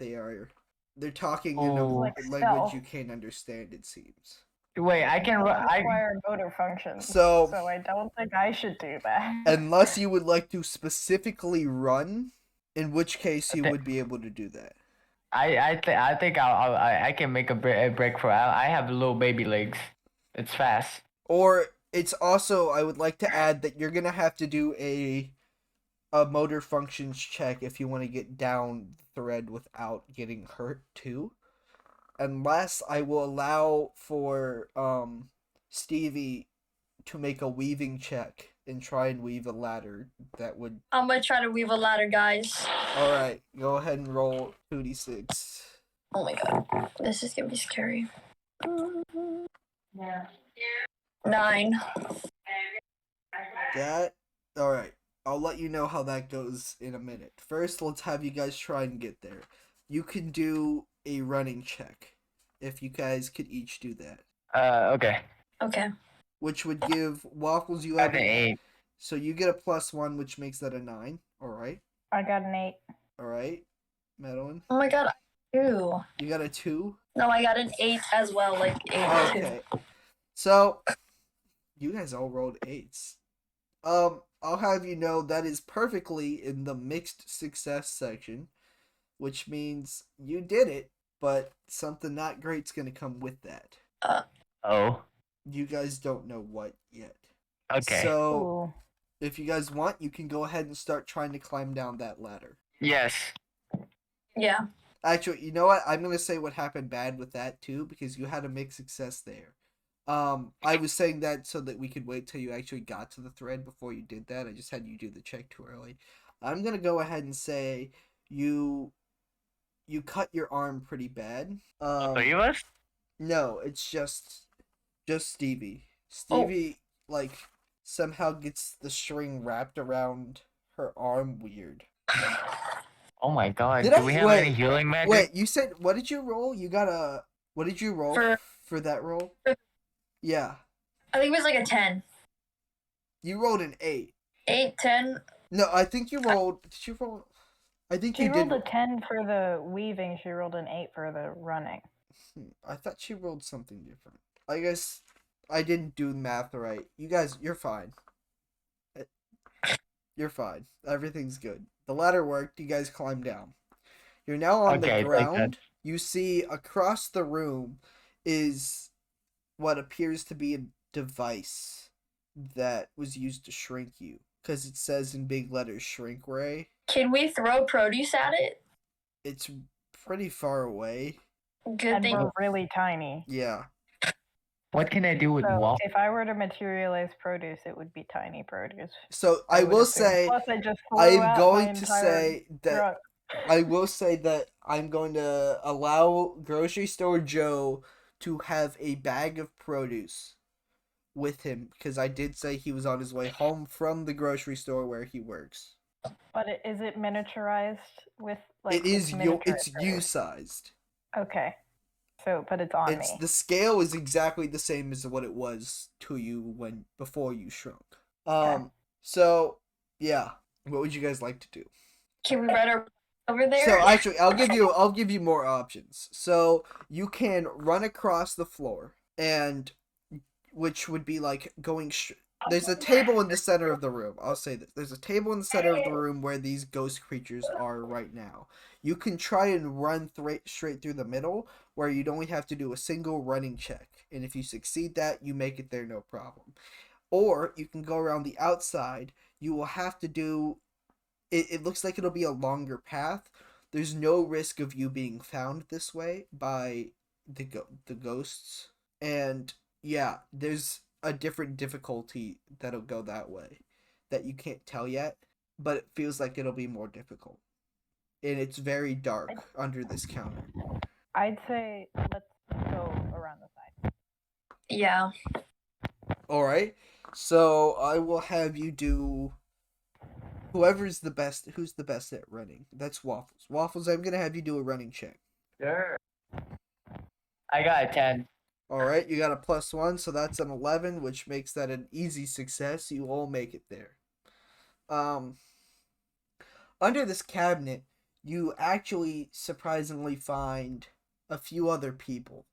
They're talking in a Like language stealth. you can't understand, it seems. Wait, I can. Require motor functions. So I don't think I should do that. unless you would like to specifically run, in which case you would be able to do that. I think I can make a break for. I have little baby legs. It's fast. Or it's also, I would like to add that you're gonna have to do a motor functions check if you want to get down the thread without getting hurt too. Unless I will allow for Stevie to make a weaving check and try and weave a ladder that would... I'm gonna try to weave a ladder, guys. Alright, go ahead and roll 2d6. Oh my god, this is gonna be scary. 9. That... Alright, I'll let you know how that goes in a minute. First, let's have you guys try and get there. You can do a running check, if you guys could each do that. Okay. Okay. Which would give Waffles, you I have have an 8. So you get a +1, which makes that a 9. Alright. I got an 8. Alright. Madelyn? Oh my god, 2. You got a 2? No, I got an 8 as well, like 8 too. Okay. So, you guys all rolled 8s. I'll have you know that is perfectly in the mixed success section, which means you did it, but something not great's gonna come with that. Oh. You guys don't know what yet. Okay. So, Ooh. if you guys want, you can go ahead and start trying to climb down that ladder. Yes. Yeah. Actually, you know what? I'm gonna say what happened bad with that too, because you had a mixed success there. I was saying that so that we could wait till you actually got to the thread before you did that. I just had you do the check too early. I'm gonna go ahead and say you cut your arm pretty bad. Three of us? No, it's just Stevie. Stevie like somehow gets the string wrapped around her arm weird. Oh my god. Did Do I- we have wait, any healing magic? Wait, you said what did you roll? You got a what did you roll for that roll? Yeah. I think it was like a 10. You rolled an 8. 8, 10. No, I think you rolled. Did you roll? I think She you rolled did. a 10 for the weaving. She rolled an 8 for the running. I thought she rolled something different. I guess I didn't do math right. You guys, you're fine. You're fine. Everything's good. The ladder worked. You guys climbed down. You're now on Okay, the thank ground. You see across the room is what appears to be a device that was used to shrink you. Because it says in big letters, shrink ray. Can we throw produce at it? It's pretty far away. Good And thing. we're really tiny. Yeah. What can I do with So waffles? if I were to materialize produce, it would be tiny produce. So I would will assume. say, Plus, I just I blew am out going my to entire say that truck. I will say that I'm going to allow Grocery Store Joe to have a bag of produce with him because I did say he was on his way home from the grocery store where he works. But is it miniaturized with like? It is miniature it's produce? you sized. Okay. So, but it's on It's me. the scale is exactly the same as what it was to you before you shrunk. Okay. So yeah, what would you guys like to do? Can we run over there? So actually, I'll give you more options. So you can run across the floor, and which would be like going. There's a table in the center of the room. I'll say this: there's a table in the center of the room where these ghost creatures are right now. You can try and run straight through the middle, where you'd only have to do a single running check, and if you succeed that, you make it there no problem. Or you can go around the outside. You will have to do. It looks like it'll be a longer path. There's no risk of you being found this way by the ghosts. And yeah, there's a different difficulty that'll go that way that you can't tell yet, but it feels like it'll be more difficult. And it's very dark under this counter. I'd say let's go around the side. Yeah. Alright, so I will have you do who's the best at running. That's Waffles. Waffles, I'm gonna have you do a running check. Sure. I got a 10. Alright, you got a +1, so that's an 11, which makes that an easy success. You all make it there. Under this cabinet, you actually surprisingly find a few other people.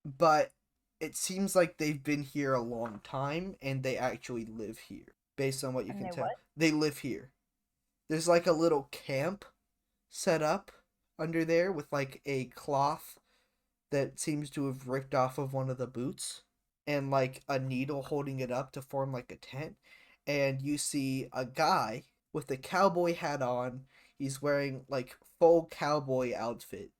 But it seems like they've been here a long time, and they actually live here. Based on what you And can they tell. what? They live here. There's like a little camp set up under there with like a cloth that seems to have ripped off of one of the boots and like a needle holding it up to form like a tent. And you see a guy with a cowboy hat on. He's wearing like full cowboy outfit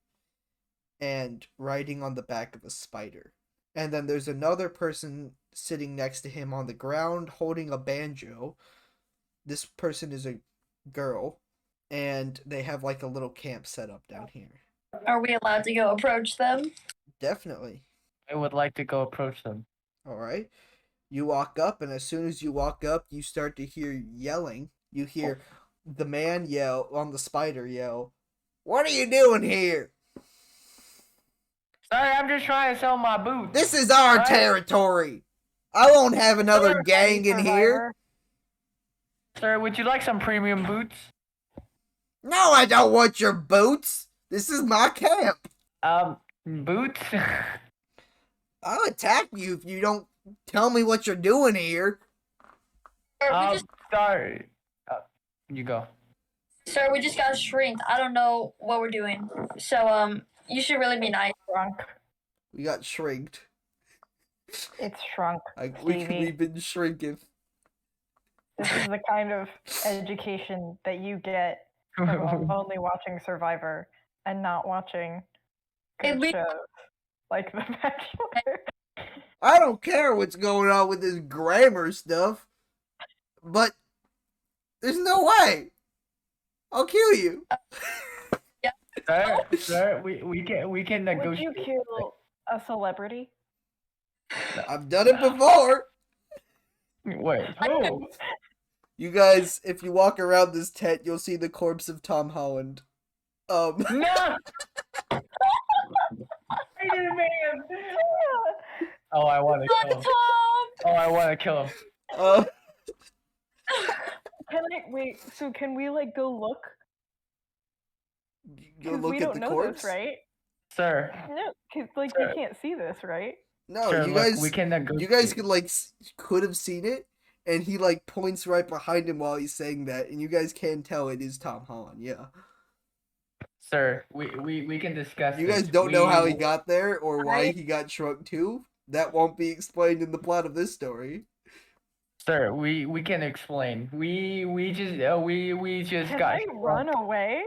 and riding on the back of a spider. And then there's another person sitting next to him on the ground holding a banjo. This person is a girl, and they have like a little camp set up down here. Are we allowed to go approach them? Definitely. I would like to go approach them. Alright. You walk up, and as soon as you walk up, you start to hear yelling. You hear the man yell, on the spider yell, "What are you doing here? Sorry, I'm just trying to sell my boots. This is our What? territory! I won't have another gang in here! Sir, would you like some premium boots? No, I don't want your boots! This is my camp!" Boots? I'll attack you if you don't tell me what you're doing here. Sir, we I'll just, start. You go. sir, we just got shrinked. I don't know what we're doing. So, you should really be nice. Shrunk. We got shrinked. It's shrunk. Stevie. We've been shrinking. This is the kind of education that you get from only watching Survivor and not watching good shows like The Bachelor. I don't care what's going on with this grammar stuff, but there's no way. I'll kill you. Sir, we can Would negotiate. you kill a celebrity? I've done it before. Wait, who? You guys, if you walk around this tent, you'll see the corpse of Tom Holland. No! Spider-Man! Oh, I want to kill him. Oh, I want to kill him. Can we like go look? Go 'Cause look we at don't the know corpse. this, right? Sir. No, because like Sir. we can't see this, right? No, Sir, you look, guys. we can negotiate. You guys could like could have seen it, and he like points right behind him while he's saying that, and you guys can tell it is Tom Holland. Yeah. Sir, we can discuss. You guys this. don't know how he got there or why he got shrunk too. That won't be explained in the plot of this story. Sir, we can explain. We just Can got. I run away?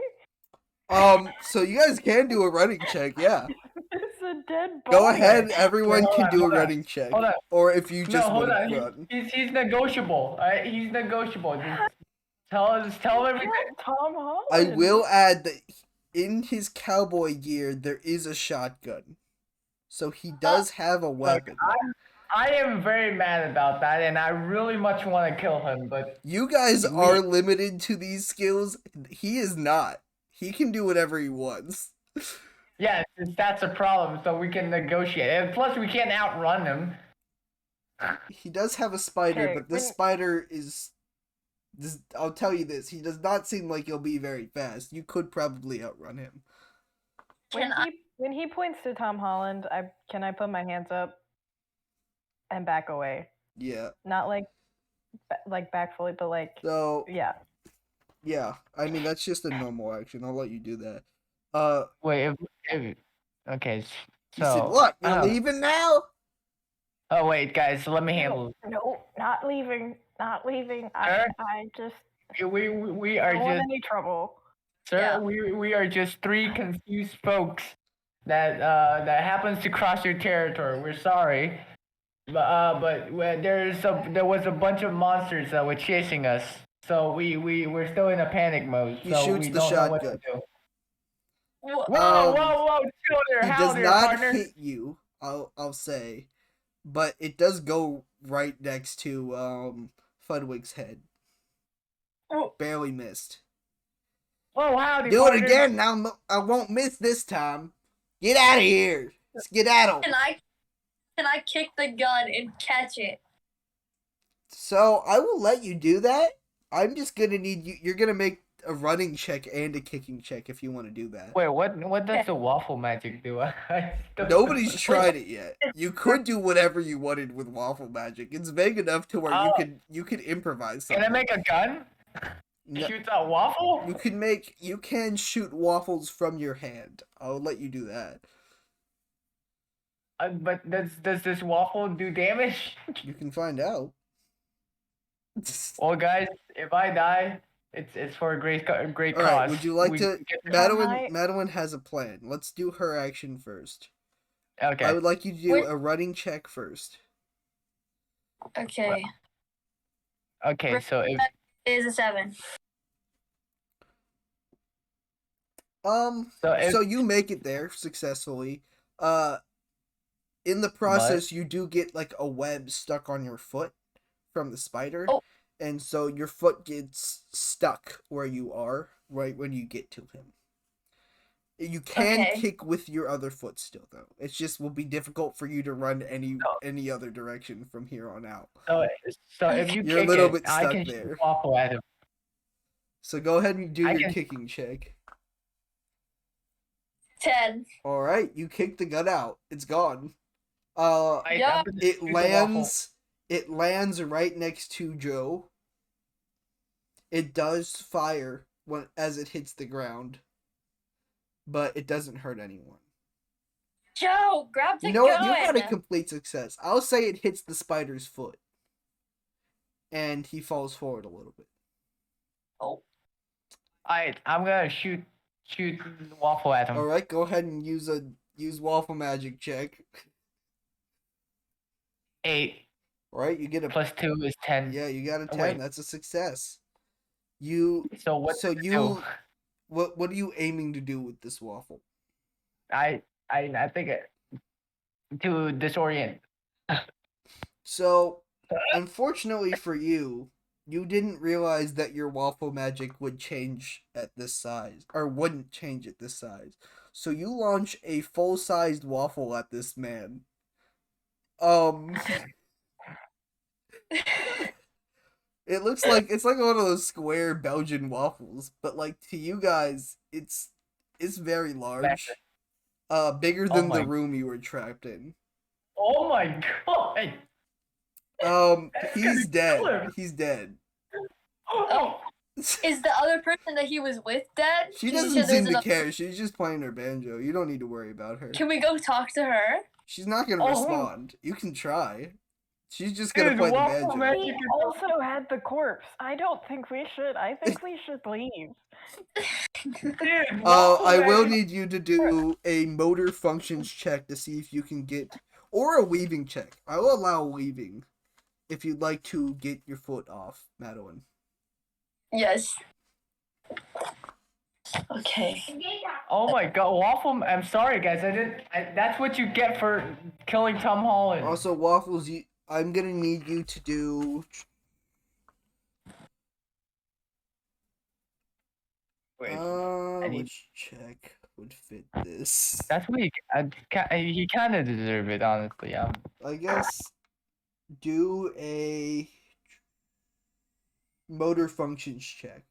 So you guys can do a running check, yeah. It's a dead body. Go ahead, everyone Hold can on, do a hold on. running check. Hold on. Or if you just No, hold want on. to run. He's negotiable. Alright, he's negotiable. Just tell him everything. Tom Holland. I will add that in his cowboy gear there is a shotgun. So he does have a weapon. I am very mad about that, and I really much want to kill him, but You guys are limited to these skills. He is not. He can do whatever he wants. yeah, that's a problem. So we can negotiate, and plus we can't outrun him. He does have a spider, Okay, but this spider is... I'll tell you this. He does not seem like he'll be very fast. You could probably outrun him. When he points to Tom Holland, can I put my hands up and back away? Yeah. Not like back fully, but like So... yeah. Yeah, I mean, that's just a normal action. I'll let you do that. Wait, if okay, so You said what? You're leaving now? Oh wait, guys, let me handle. No, not leaving. Not leaving. Sir? I just We are don't want just any trouble. sir. Yeah. We are just three confused folks that happens to cross your territory. We're sorry, but there was a bunch of monsters that were chasing us. So we're still in a panic mode. He so shoots we the don't know what shotgun. to do. Whoa. Whoa! Chill there, He how does there, not partner. hit you, I'll say. But it does go right next to Fudwig's head. Oh. Barely missed. Whoa, howdy, Do partner. it again, now I won't miss this time. Get out of here. Skedaddle. Can I kick the gun and catch it? So I will let you do that. I'm just gonna need you. You're gonna make a running check and a kicking check if you want to do that. Wait, what does the waffle magic do? I don't Nobody's know. tried it yet. You could do whatever you wanted with waffle magic. It's vague enough to where you could improvise something. Can I make a gun? No, Shoot that waffle? you can shoot waffles from your hand. I'll let you do that. But does this waffle do damage? You can find out. Well, guys, if I die, it's for a great All cause. right. Would you like We to? get- Madelyn has a plan. Let's do her action first. Okay. I would like you to do Wait. a running check first. Okay. Okay. So if It is a 7. So you make it there successfully. In the process, you do get like a web stuck on your foot from the spider, Oh. and so your foot gets stuck where you are right when you get to him. You can Okay. kick with your other foot still, though. It just will be difficult for you to run any other direction from here on out. so if you You're a kick little it, bit I stuck can there. shoot waffle at him. So go ahead and do I your can- kicking check. 10. All right, you kick the gun out. It's gone. Yeah. It lands. It lands right next to Joe. It does fire as it hits the ground, but it doesn't hurt anyone. Joe, grab the You know gun. what? You had a complete success. I'll say it hits the spider's foot, and he falls forward a little bit. Oh. I'm gonna shoot Waffle at him. All right, go ahead and use Waffle Magic check. 8. All right, you get a plus 2 is 10. Yeah, you got a 10. wait. That's a success. So what? What are you aiming to do with this waffle? I think to disorient. So, unfortunately for you, you didn't realize that your waffle magic would change at this size, or wouldn't change at this size. So you launch a full-sized waffle at this man. It looks like it's like one of those square Belgian waffles, but like to you guys, it's very large. Bigger than the room you were trapped in. Oh my god! He's dead. He's dead. Oh. Is the other person that he was with dead? She doesn't seem to care. She's just playing her banjo. You don't need to worry about her. Can we go talk to her? She's not gonna respond. You can try. She's just gonna play the banjo. We also had the corpse. I don't think we should. I think we should leave. I will need you to do a motor functions check to see if you can get, or a weaving check. I will allow weaving if you'd like to get your foot off, Madelyn. Yes. Okay. Oh my god, Waffle! I'm sorry, guys. That's what you get for killing Tom Holland. Also, Waffles, I'm gonna need you to do. Wait, which check would fit this? That's what he kind of deserve it, honestly. I guess do a motor functions check.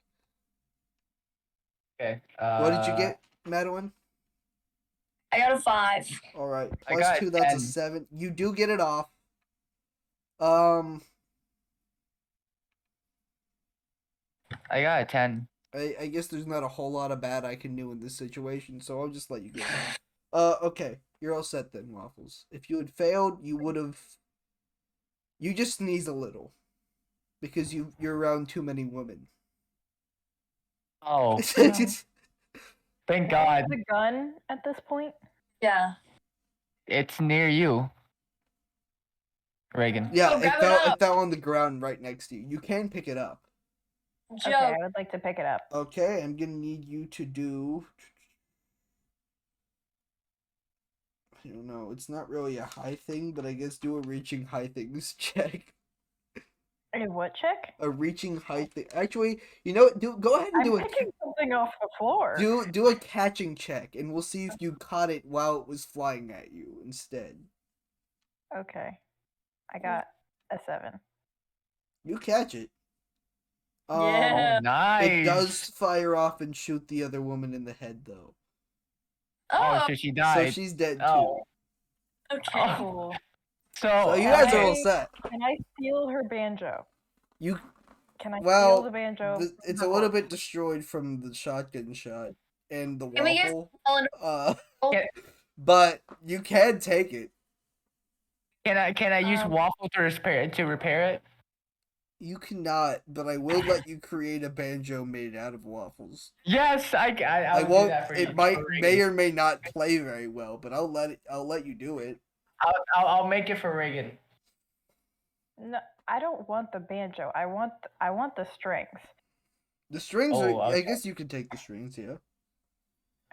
Okay. What did you get, Madelyn? I got a 5. All right, I plus got 2. That's 10. a 7. You do get it off. I got a 10. I guess there's not a whole lot of bad I can do in this situation, so I'll just let you go. Okay, you're all set then, Waffles. If you had failed, you would have. You just sneeze a little, because you're around too many women. Oh. Thank God. The gun at this point? Yeah. It's near you, Reagan. Yeah, grab it it fell on the ground right next to you. You can pick it up. Joe. Okay, I would like to pick it up. Okay, I'm gonna need you to do. I don't know. It's not really a high thing, but I guess do a reaching high things check. A what check? A reaching high thing. Actually, you know what? Go ahead and do I'm picking something off the floor. Do a catching check, and we'll see if you caught it while it was flying at you instead. Okay, I got a 7. You catch it. Yeah. Oh, nice. It does fire off and shoot the other woman in the head, though. Oh, Oh, so she died. So she's dead too. Oh. okay. Cool. So you Oh, guys are all set. Can I steal her banjo? You Can I well, steal the banjo? it's a little bit destroyed from the shotgun shot and the Can we use waffle. Yeah. But you can take it. Can I use Waffle to repair it? You cannot, but I will let you create a banjo made out of waffles. Yes, I won't. Do that for It you. may or may not play very well, but I'll let you do it. I'll make it for Reagan. No, I don't want the banjo. I want the strings. The strings Oh, are. okay. I guess you can take the strings. Yeah.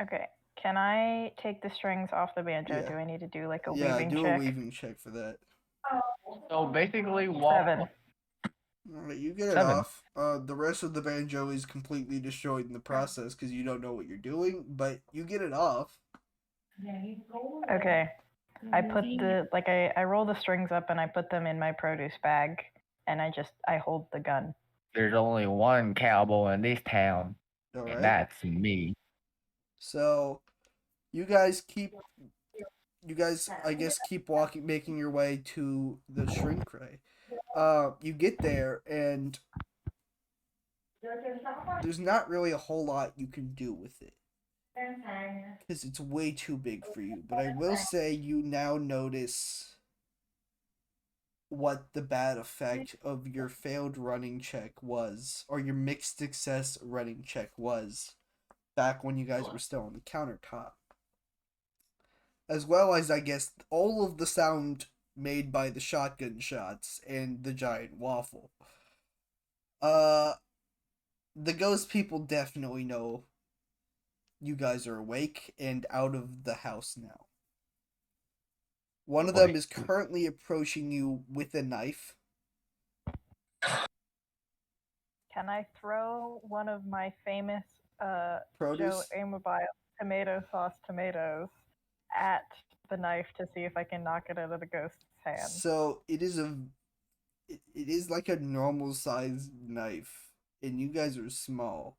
Okay. Can I take the strings off the banjo? Yeah. Do I need to do like a Yeah. weaving Do check? a weaving check for that. So basically, Waffle. 7. Alright, you get it 7. off. The rest of the banjo is completely destroyed in the process because you don't know what you're doing, but you get it off. Okay. I put I roll the strings up and I put them in my produce bag, and I hold the gun. There's only one cowboy in this town, Alright. and that's me. So, You guys, I guess, keep walking, making your way to the shrink ray. You get there, and there's not really a whole lot you can do with it because it's way too big for you. But I will say you now notice what the bad effect of your failed running check was, or your mixed success running check was, back when you guys were still on the countertop. As well as, I guess, all of the sound made by the shotgun shots and the giant waffle. The ghost people definitely know you guys are awake and out of the house now. One of them is currently approaching you with a knife. Can I throw one of my famous Produce? Joe Amabile tomato sauce tomatoes at the knife to see if I can knock it out of the ghost's hand? So it is like a normal sized knife, and you guys are small.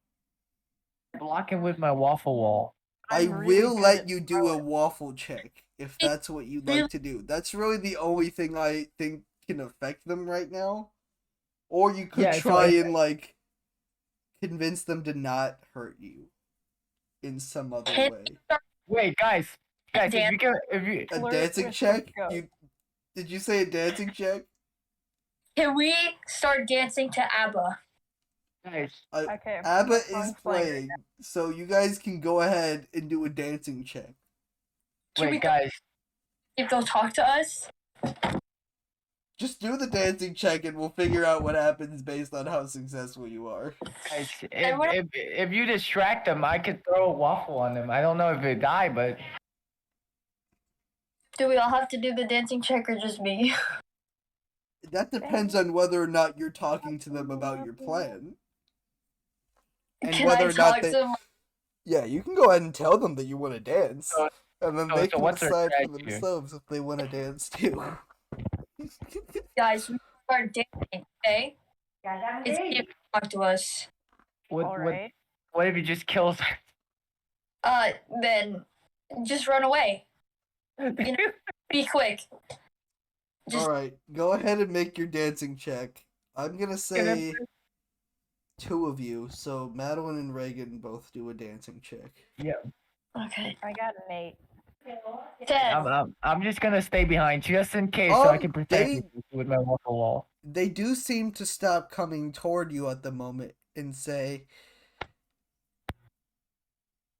Block it with my waffle wall. I really will good let at you do a throwing. waffle check if that's what you'd like to do. That's really the only thing I think can affect them right now. Or you could try and like convince them to not hurt you in some other way. Wait, guys, if you A Flirt dancing with the check? ghost. Did you say a dancing check? Can we start dancing to ABBA? guys, Okay, ABBA what is song's playing, so you guys can go ahead and do a dancing check. Can we wait, guys, go talk to us? Just do the dancing check and we'll figure out what happens based on how successful you are. guys, if you distract them, I could throw a waffle on them. I don't know if they die, but Do we all have to do the dancing check or just me? That depends on whether or not you're talking to them about your plan. And Can whether I or not talk they... to them? Yeah, you can go ahead and tell them that you want to dance. And then they can what's their decide for strategy? themselves if they want to dance too. Guys, we start dancing, okay? It's if you talk to us. Alright. What if he just kills? Then just run away. Be quick. Just Alright, go ahead and make your dancing check. I'm gonna say 2 of you, so Madelyn and Reagan both do a dancing check. Yeah. okay. I got an 8. 10. I'm just gonna stay behind just in case, so I can protect you with my waffle wall. They do seem to stop coming toward you at the moment and say,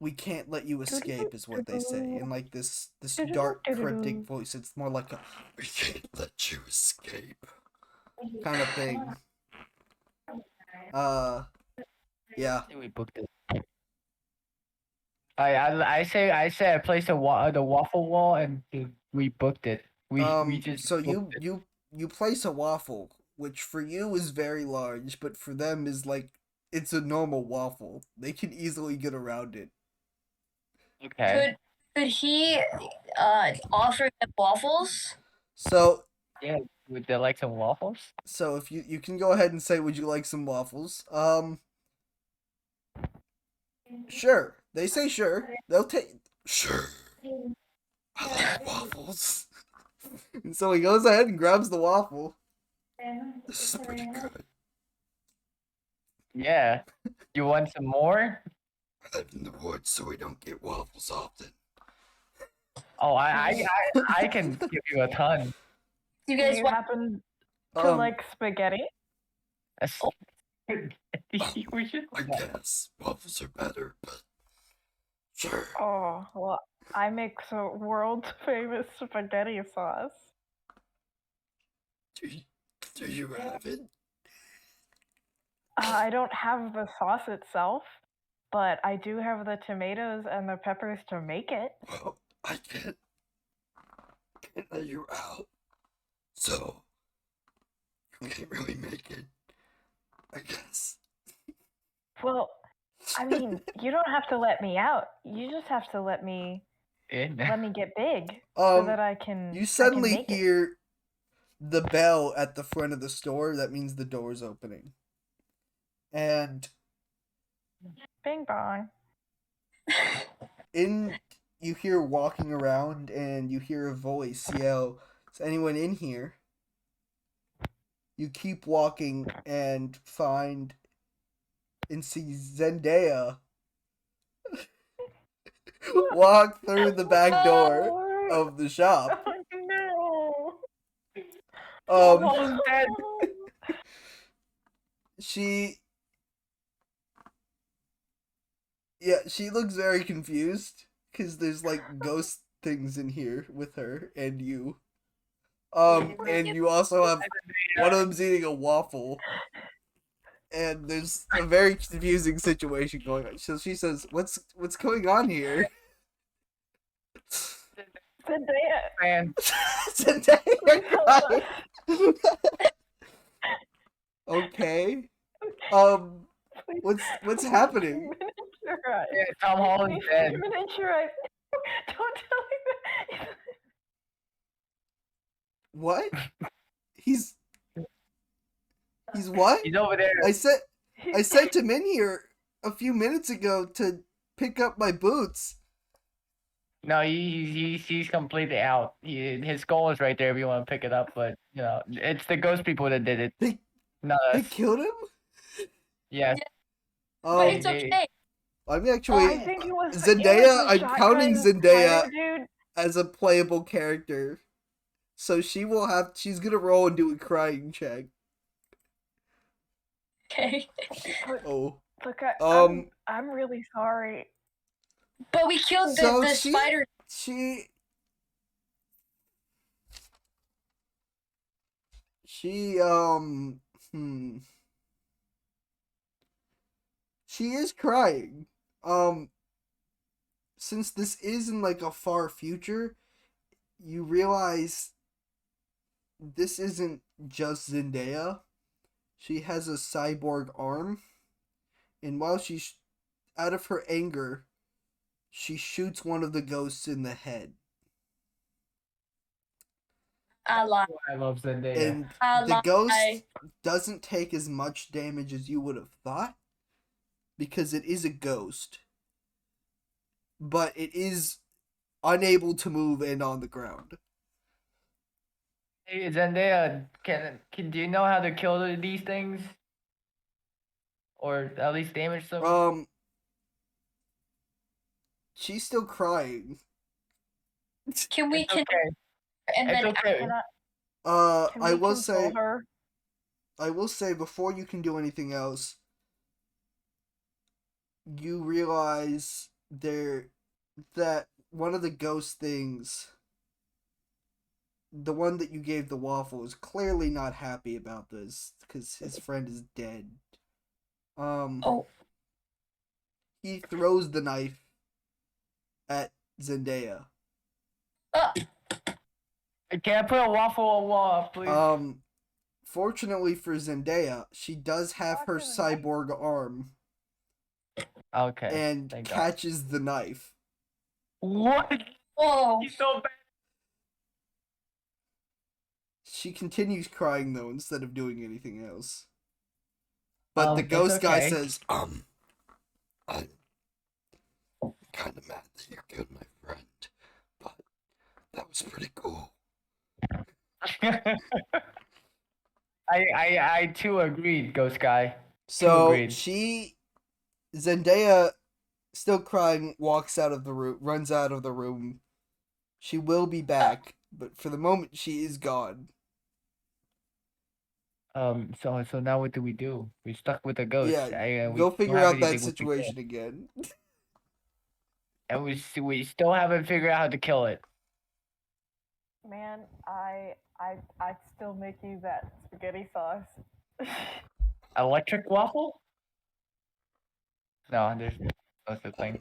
"We can't let you escape," is what they say, in like this dark, cryptic voice. It's more like a "we can't let you escape" kind of thing. Yeah. We booked it. I say I placed the waffle wall and we booked it. We just So booked it. you place a waffle, which for you is very large, but for them is like it's a normal waffle. They can easily get around it. Okay. Could he offer them waffles? So Yeah, would they like some waffles? So if you can go ahead and say, "Would you like some waffles?" Sure. They say sure. They'll take. Sure. I like waffles. And so he goes ahead and grabs the waffle. This is pretty good. Yeah. You want some more? I live in the woods, so we don't get waffles often. Oh, I can give you a ton. You Do guys you want happen to like spaghetti? We should. I guess waffles are better, but sure. Oh, well, I make some world famous spaghetti sauce. Do you have it? I don't have the sauce itself, but I do have the tomatoes and the peppers to make it. Well, I can't let you out, so you can't really make it, I guess. Well, I mean, you don't have to let me out. You just have to let me get big so that I can. You suddenly I can make hear the bell at the front of the store. That means the door's opening. And Bing bong. you hear walking around and you hear a voice yell, "Is anyone in here?" You keep walking and find and see Zendaya walk through the back door of the shop. Oh no! Almost dead. She looks very confused because there's like ghost things in here with her and you. And you also have one of them's eating a waffle. And there's a very confusing situation going on. So she says, "What's going on here?" Zendaya. Man. Zendaya crying. Okay. What's happening? Miniaturize. Yeah, Tom Holland's dead. Miniaturize. Don't tell me that. What? He's what? He's over there. I sent him in here a few minutes ago to pick up my boots. No, he's completely out. His skull is right there if you want to pick it up, but you know, it's the ghost people that did it. They Not us. killed him? Yeah. But it's they- okay. I'm actually I think it was Zendaya. I'm shotgun counting Zendaya fire dude. as a playable character, so she's gonna roll and do a crying check. Okay. Oh, Look, I'm really sorry. But we killed So the she- spider. she she is crying. Since this is in like a far future, you realize this isn't just Zendaya. She has a cyborg arm, and while she's out of her anger, she shoots one of the ghosts in the head. I lied. I love Zendaya. And I the ghost lied. doesn't take as much damage as you would have thought, because it is a ghost. But it is unable to move and on the ground. Hey, Zendaya, do you know how to kill these things? Or at least damage them? She's still crying. Can we It's kill okay. and It's then okay. Can I we will console say, her? before you can do anything else, you realize that one of the ghost things, the one that you gave the waffle, is clearly not happy about this because his friend is dead. Oh. He throws the knife at Zendaya. Can I put a waffle on wall, please? Fortunately for Zendaya, she does have her cyborg arm Okay. and thank God. catches the knife. What? Whoa. He's so bad. She continues crying though instead of doing anything else. But the It's ghost guy okay. says, I'm kind of mad that you killed my friend, but that was pretty cool. I too agreed, Ghost Guy. So agreed. Zendaya, still crying, walks out of the room, runs out of the room. She will be back, but for the moment she is gone. So now what do? We're stuck with the ghost. Yeah, We go don't figure have out that anything we can kill. situation again. And we still haven't figured out how to kill it. Man, I still make you that spaghetti sauce. Electric waffle? No, there's no such thing.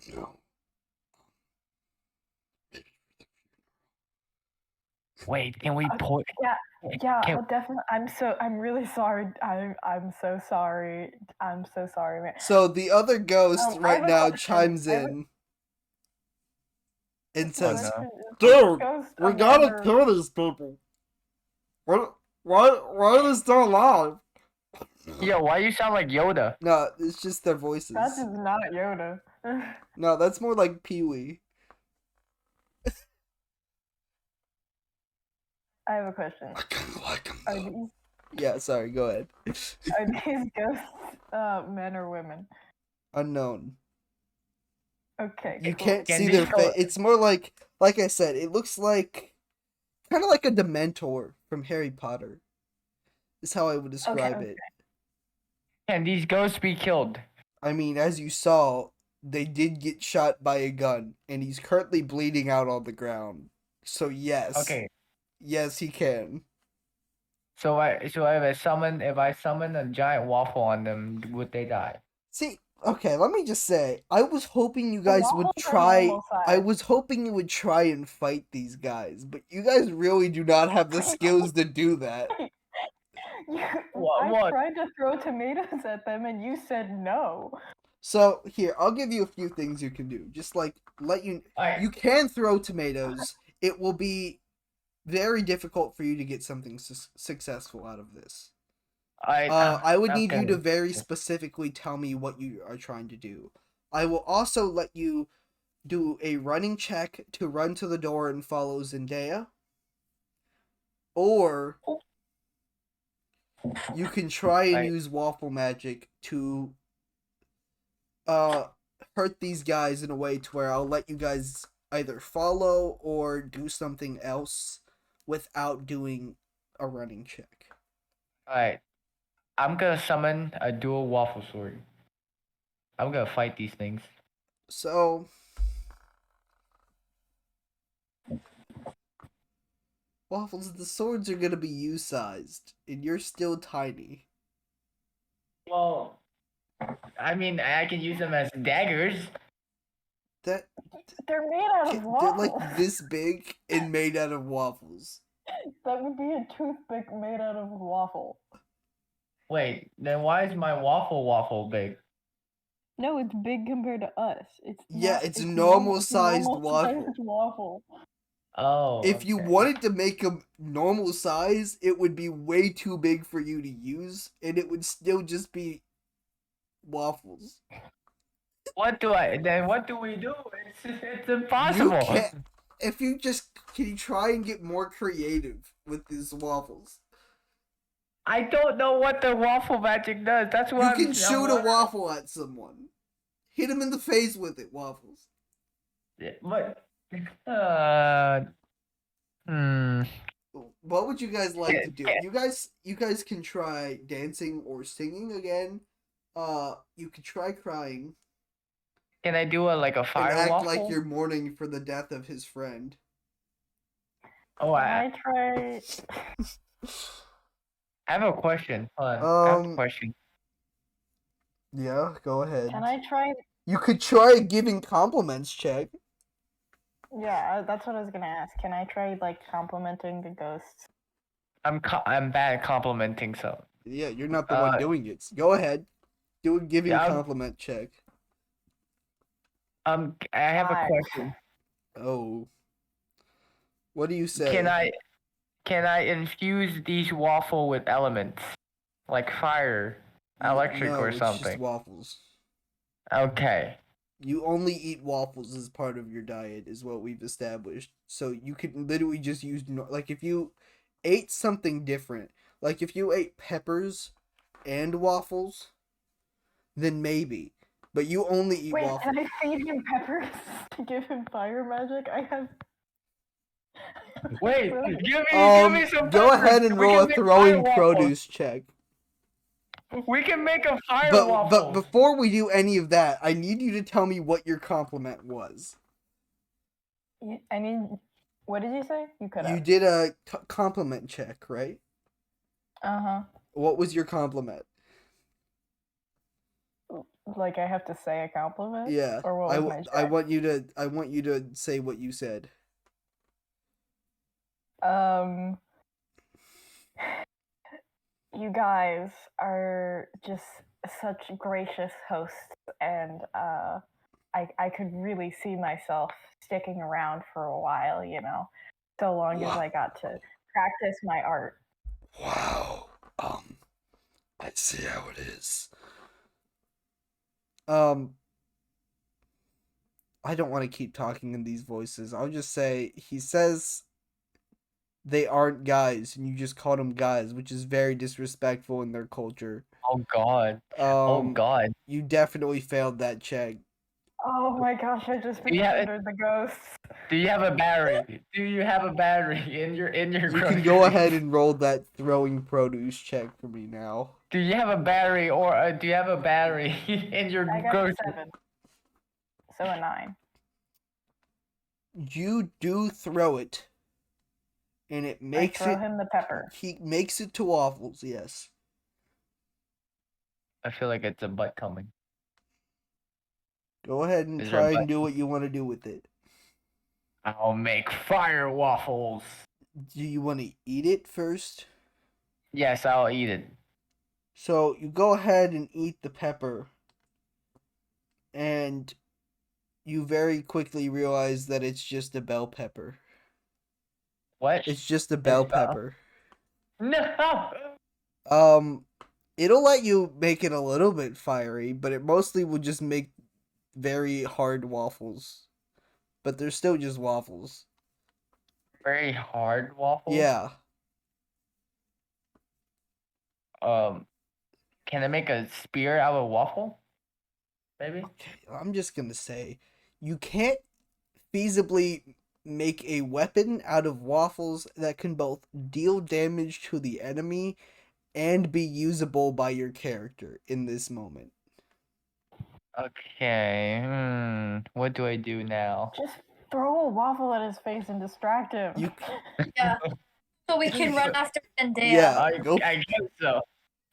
Wait, can we put? Yeah, Can- I'll definitely. I'm really sorry. I'm so sorry. I'm so sorry, man. So the other ghost I right have a now question. chimes I have a- in and The says, question is, "Dude, Ghost we gotta Amanda- kill these people. Why are they still alive?" Yo, why you sound like Yoda? No, it's just their voices. That is not Yoda. No, that's more like Pee-wee. I have a question. I kind of like them Are though. these Yeah, sorry, go ahead. are these ghosts men or women? Unknown. Okay, You cool. can't Can see these their go- face. It's more like I said, it looks like kind of like a Dementor from Harry Potter. Is how I would describe okay. it. Can these ghosts be killed? I mean, as you saw, they did get shot by a gun, and he's currently bleeding out on the ground. So yes. Okay. Yes, he can. So if I summon a giant waffle on them, would they die? See, okay, let me just say, I was hoping you The guys would waffles are try. normal I size. was hoping you would try and fight these guys, but you guys really do not have the skills to do that. What- I what? tried to throw tomatoes at them and you said no. So here, I'll give you a few things you can do. Just like let you Alright. you can throw tomatoes. It will be very difficult for you to get something successful out of this. I would need you to very specifically tell me what you are trying to do. I will also let you do a running check to run to the door and follow Zendaya. Or you can try and use Waffle Magic to hurt these guys in a way to where I'll let you guys either follow or do something else without doing a running check. Alright. I'm gonna summon a dual waffle sword. I'm gonna fight these things. So Waffles, the swords are gonna be you-sized, and you're still tiny. Well, I mean, I can use them as daggers. That They're made out of they're waffles. like this big and made out of waffles. That would be a toothpick made out of waffle. Wait, then why is my waffle big? No, it's big compared to us. Yeah, it's a normal-sized normal-sized waffle. Oh. If you okay. wanted to make them normal size, it would be way too big for you to use, and it would still just be waffles. What do we do? It's impossible. You can't. If you just can you try and get more creative with these waffles? I don't know what the waffle magic does. That's You what can shoot a waffle at someone. Hit him in the face with it, waffles. What? What would you guys like to do? You guys can try dancing or singing again. You could try crying. Can I do like a fire and act waffle? like you're mourning for the death of his friend. Oh, I try. I have a question. Hold on. I have a question. Yeah, go ahead. Can I try? You could try giving compliments check. Yeah, that's what I was gonna ask. Can I try like complimenting the ghosts? I'm bad at complimenting, so. Yeah, you're not the one doing it. Go ahead. Do a giving compliment check. I have a question. Oh. What do you say? Can I infuse these waffle with elements? Like fire, electric, no, or it's something? just waffles. Okay. You only eat waffles as part of your diet, is what we've established. So you could literally just use, like, if you ate something different, like if you ate peppers and waffles, then maybe. But you only eat waffles. Wait, can I feed him peppers to give him fire magic? I have. Wait, give me some Go peppers. ahead and roll a throwing produce check. We can make a fire waffle. But before we do any of that, I need you to tell me what your compliment was. I mean, what did you say? You cut out. You did a compliment check, right? Uh-huh. What was your compliment? Like I have to say a compliment? Yeah. Or what was my check? I want you to say what you said. You guys are just such gracious hosts, and I could really see myself sticking around for a while, you know, so long as I got to practice my art. Wow. I see how it is. I don't want to keep talking in these voices. I'll just say he says they aren't guys, and you just called them guys, which is very disrespectful in their culture. Oh God. Oh God. You definitely failed that check. Oh my gosh, I just Yeah. encountered the ghosts. Do you have a battery? Do you have a battery in your You grocery? can go ahead and roll that throwing produce check for me now. Do you have a battery or do you have a battery in your I got a grocery? 7. So a 9. You do throw it, and it makes I throw it. him the pepper. He makes it to Waffles. Yes. I feel like it's a butt coming. Go ahead and Is there a try and button? do what you want to do with it. I'll make fire waffles. Do you want to eat it first? Yes, I'll eat it. So you go ahead and eat the pepper, and you very quickly realize that it's just a bell pepper. What? It's just a bell It's, uh, pepper. No. It'll let you make it a little bit fiery, but it mostly will just make very hard waffles. But they're still just waffles. Very hard waffles. Yeah. Can I make a spear out of a waffle? Maybe. Okay, I'm just gonna say, you can't feasibly make a weapon out of waffles that can both deal damage to the enemy and be usable by your character in this moment. Okay. What do I do now? Just throw a waffle at his face and distract him. You Yeah. So we can run after Zendaya. Yeah. I Go. guess so.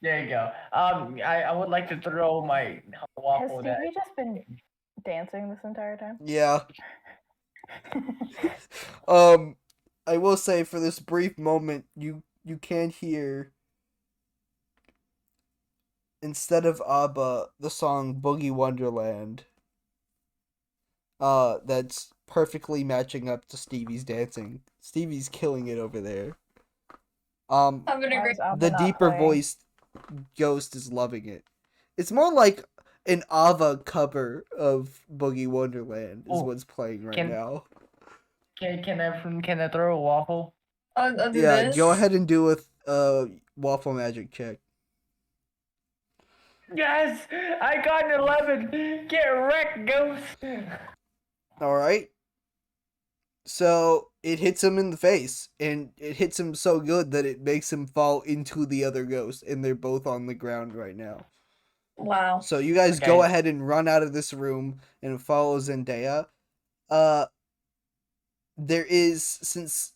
There you go. I would like to throw my Has waffle that. Stevie just been dancing this entire time? Yeah. I will say for this brief moment, you can hear, instead of ABBA, the song Boogie Wonderland. That's perfectly matching up to Stevie's dancing. Stevie's killing it over there. Having a Why great. is Alba The not deeper playing? voiced ghost is loving it. It's more like an Ava cover of Boogie Wonderland is Oh, what's playing right can- now. Can I throw a waffle? I'll do Yeah, this. go ahead and do a Waffle Magic check. Yes, I got an 11. Get wrecked, ghost. Alright. So it hits him in the face, and it hits him so good that it makes him fall into the other ghost, and they're both on the ground right now. Wow. So you guys go Okay. ahead and run out of this room and follow Zendaya. There is, since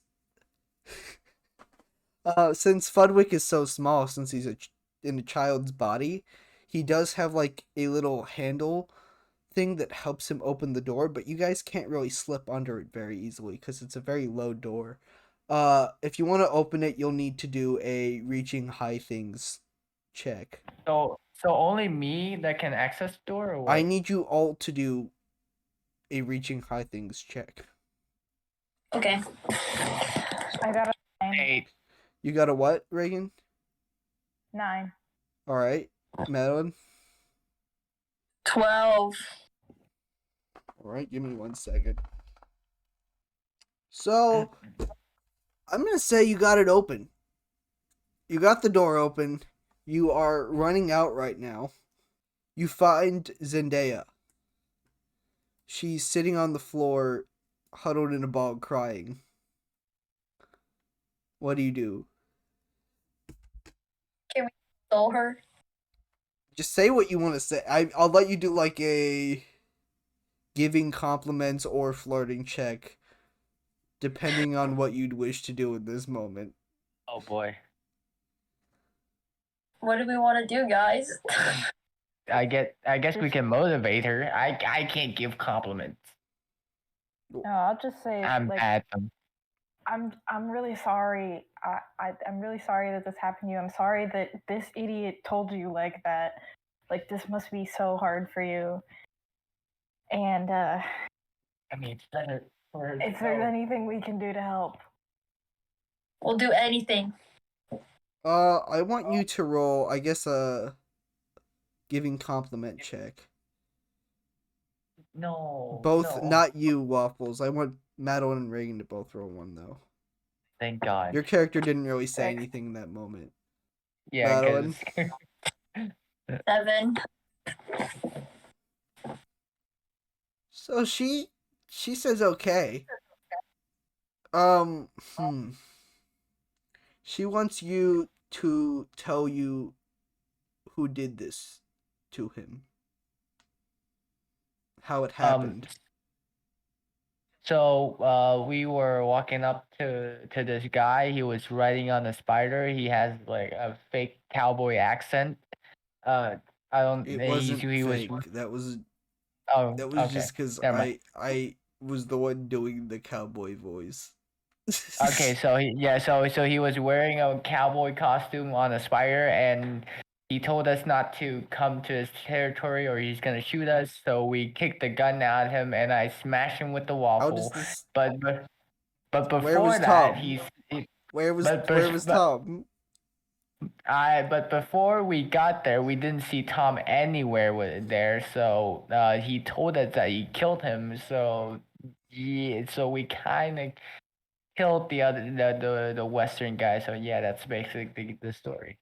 Fudwick is so small, since he's in a child's body, he does have like a little handle thing that helps him open the door, but you guys can't really slip under it very easily because it's a very low door. If you want to open it, you'll need to do a reaching high things check. So only me that can access the door, or what? I need you all to do a reaching high things check. Okay. I got a 9. 8. You got a what, Reagan? 9. All right, Madelyn. 12. All right, give me 1 second. So, I'm gonna say you got it open. You got the door open. You are running out right now. You find Zendaya. She's sitting on the floor, huddled in a ball, crying. What do? Stole her. Just say what you want to say. I'll let you do like a giving compliments or flirting check, depending on what you'd wish to do in this moment. Oh boy. What do we want to do, guys? I guess we can motivate her. I can't give compliments. No, I'll just say I'm like bad. I'm really sorry. I'm really sorry that this happened to you. I'm sorry that this idiot told you like that. Like this must be so hard for you. And I mean, it's better for her. if there's anything we can do to help. We'll do anything. I want you to roll, I guess, a giving compliment check. No. Both, no. not you, Waffles. I want Madeline and Reagan to both roll one, though. Thank God. Your character didn't really say Six. anything in that moment. Yeah, Madelyn? 'cause 7. So she says okay. She wants you to tell you who did this to him. How it happened. So we were walking up to this guy. He was riding on a spider. He has like a fake cowboy accent. I don't. It he- wasn't he fake. was. That was Oh, okay. just because Never mind. I was the one doing the cowboy voice. Okay, so he was wearing a cowboy costume on a spider, and he told us not to come to his territory or he's gonna shoot us. So we kicked the gun at him, and I smashed him with the How does waffle. this? But before Where was that, Tom? he Where was but- Tom? but before we got there, we didn't see Tom anywhere there. So he told us that he killed him. So yeah, so we kind of killed the Western guy. So yeah, that's basically the story.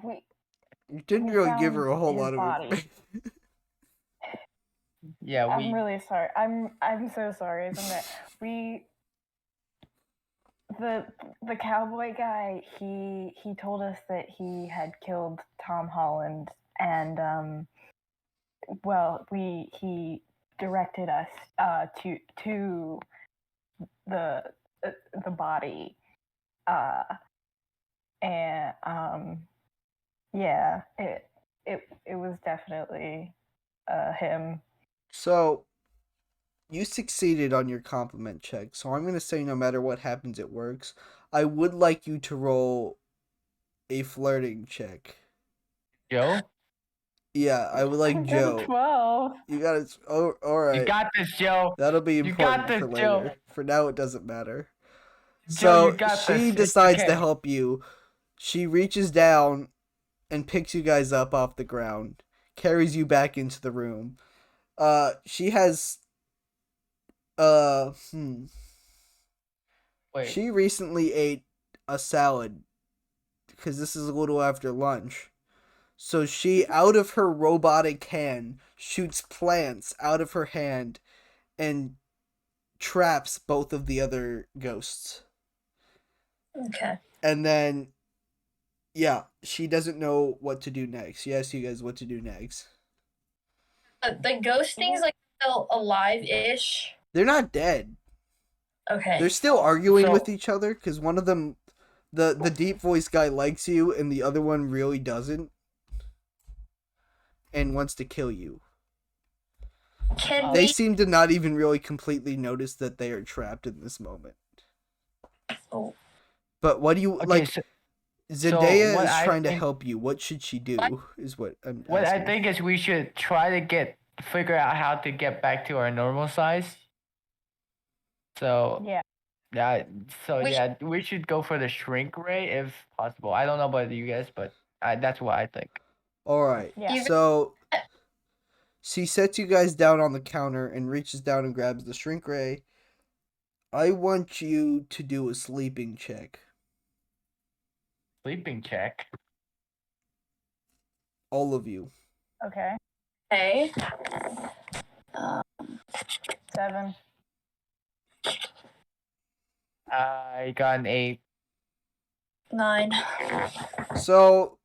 We You didn't We really give found her a whole his lot of body. information. Yeah, I'm really sorry. I'm so sorry, isn't it? The cowboy guy, he told us that he had killed Tom Holland, and well, he directed us to the body, and yeah, it was definitely him. So, you succeeded on your compliment check, so I'm going to say no matter what happens, it works. I would like you to roll a flirting check. Joe, Yeah, I would like I got a Joe. 12. You got it. Oh, alright. you got this, Joe. That'll be You important got this, for Joe. later. For now, it doesn't matter. Joe, you So, got she this. It's decides to okay. help you. She reaches down and picks you guys up off the ground, carries you back into the room. She has Wait. she recently ate a salad because this is a little after lunch. So she, out of her robotic hand, shoots plants out of her hand and traps both of the other ghosts. Okay. And then, yeah, she doesn't know what to do next. She asks you guys what to do next. The ghost thing's like still alive-ish. They're not dead. Okay. They're still arguing So- with each other because one of them, the deep voice guy, likes you and the other one really doesn't and wants to kill you. Can They we? seem to not even really completely notice that they are trapped in this moment. Oh. But what do you Okay, like? so Zendaya what is I trying to think- help you. What should she do? Is what I'm what I asking. think is we should try to figure out how to get back to our normal size. So Yeah. yeah, We we should go for the shrink ray if possible. I don't know about you guys, but that's what I think. All right. Yeah. So she sets you guys down on the counter and reaches down and grabs the shrink ray. I want you to do a sleeping check. Sleeping check. All of you. Okay. Okay. 7. I got an 8. 9. So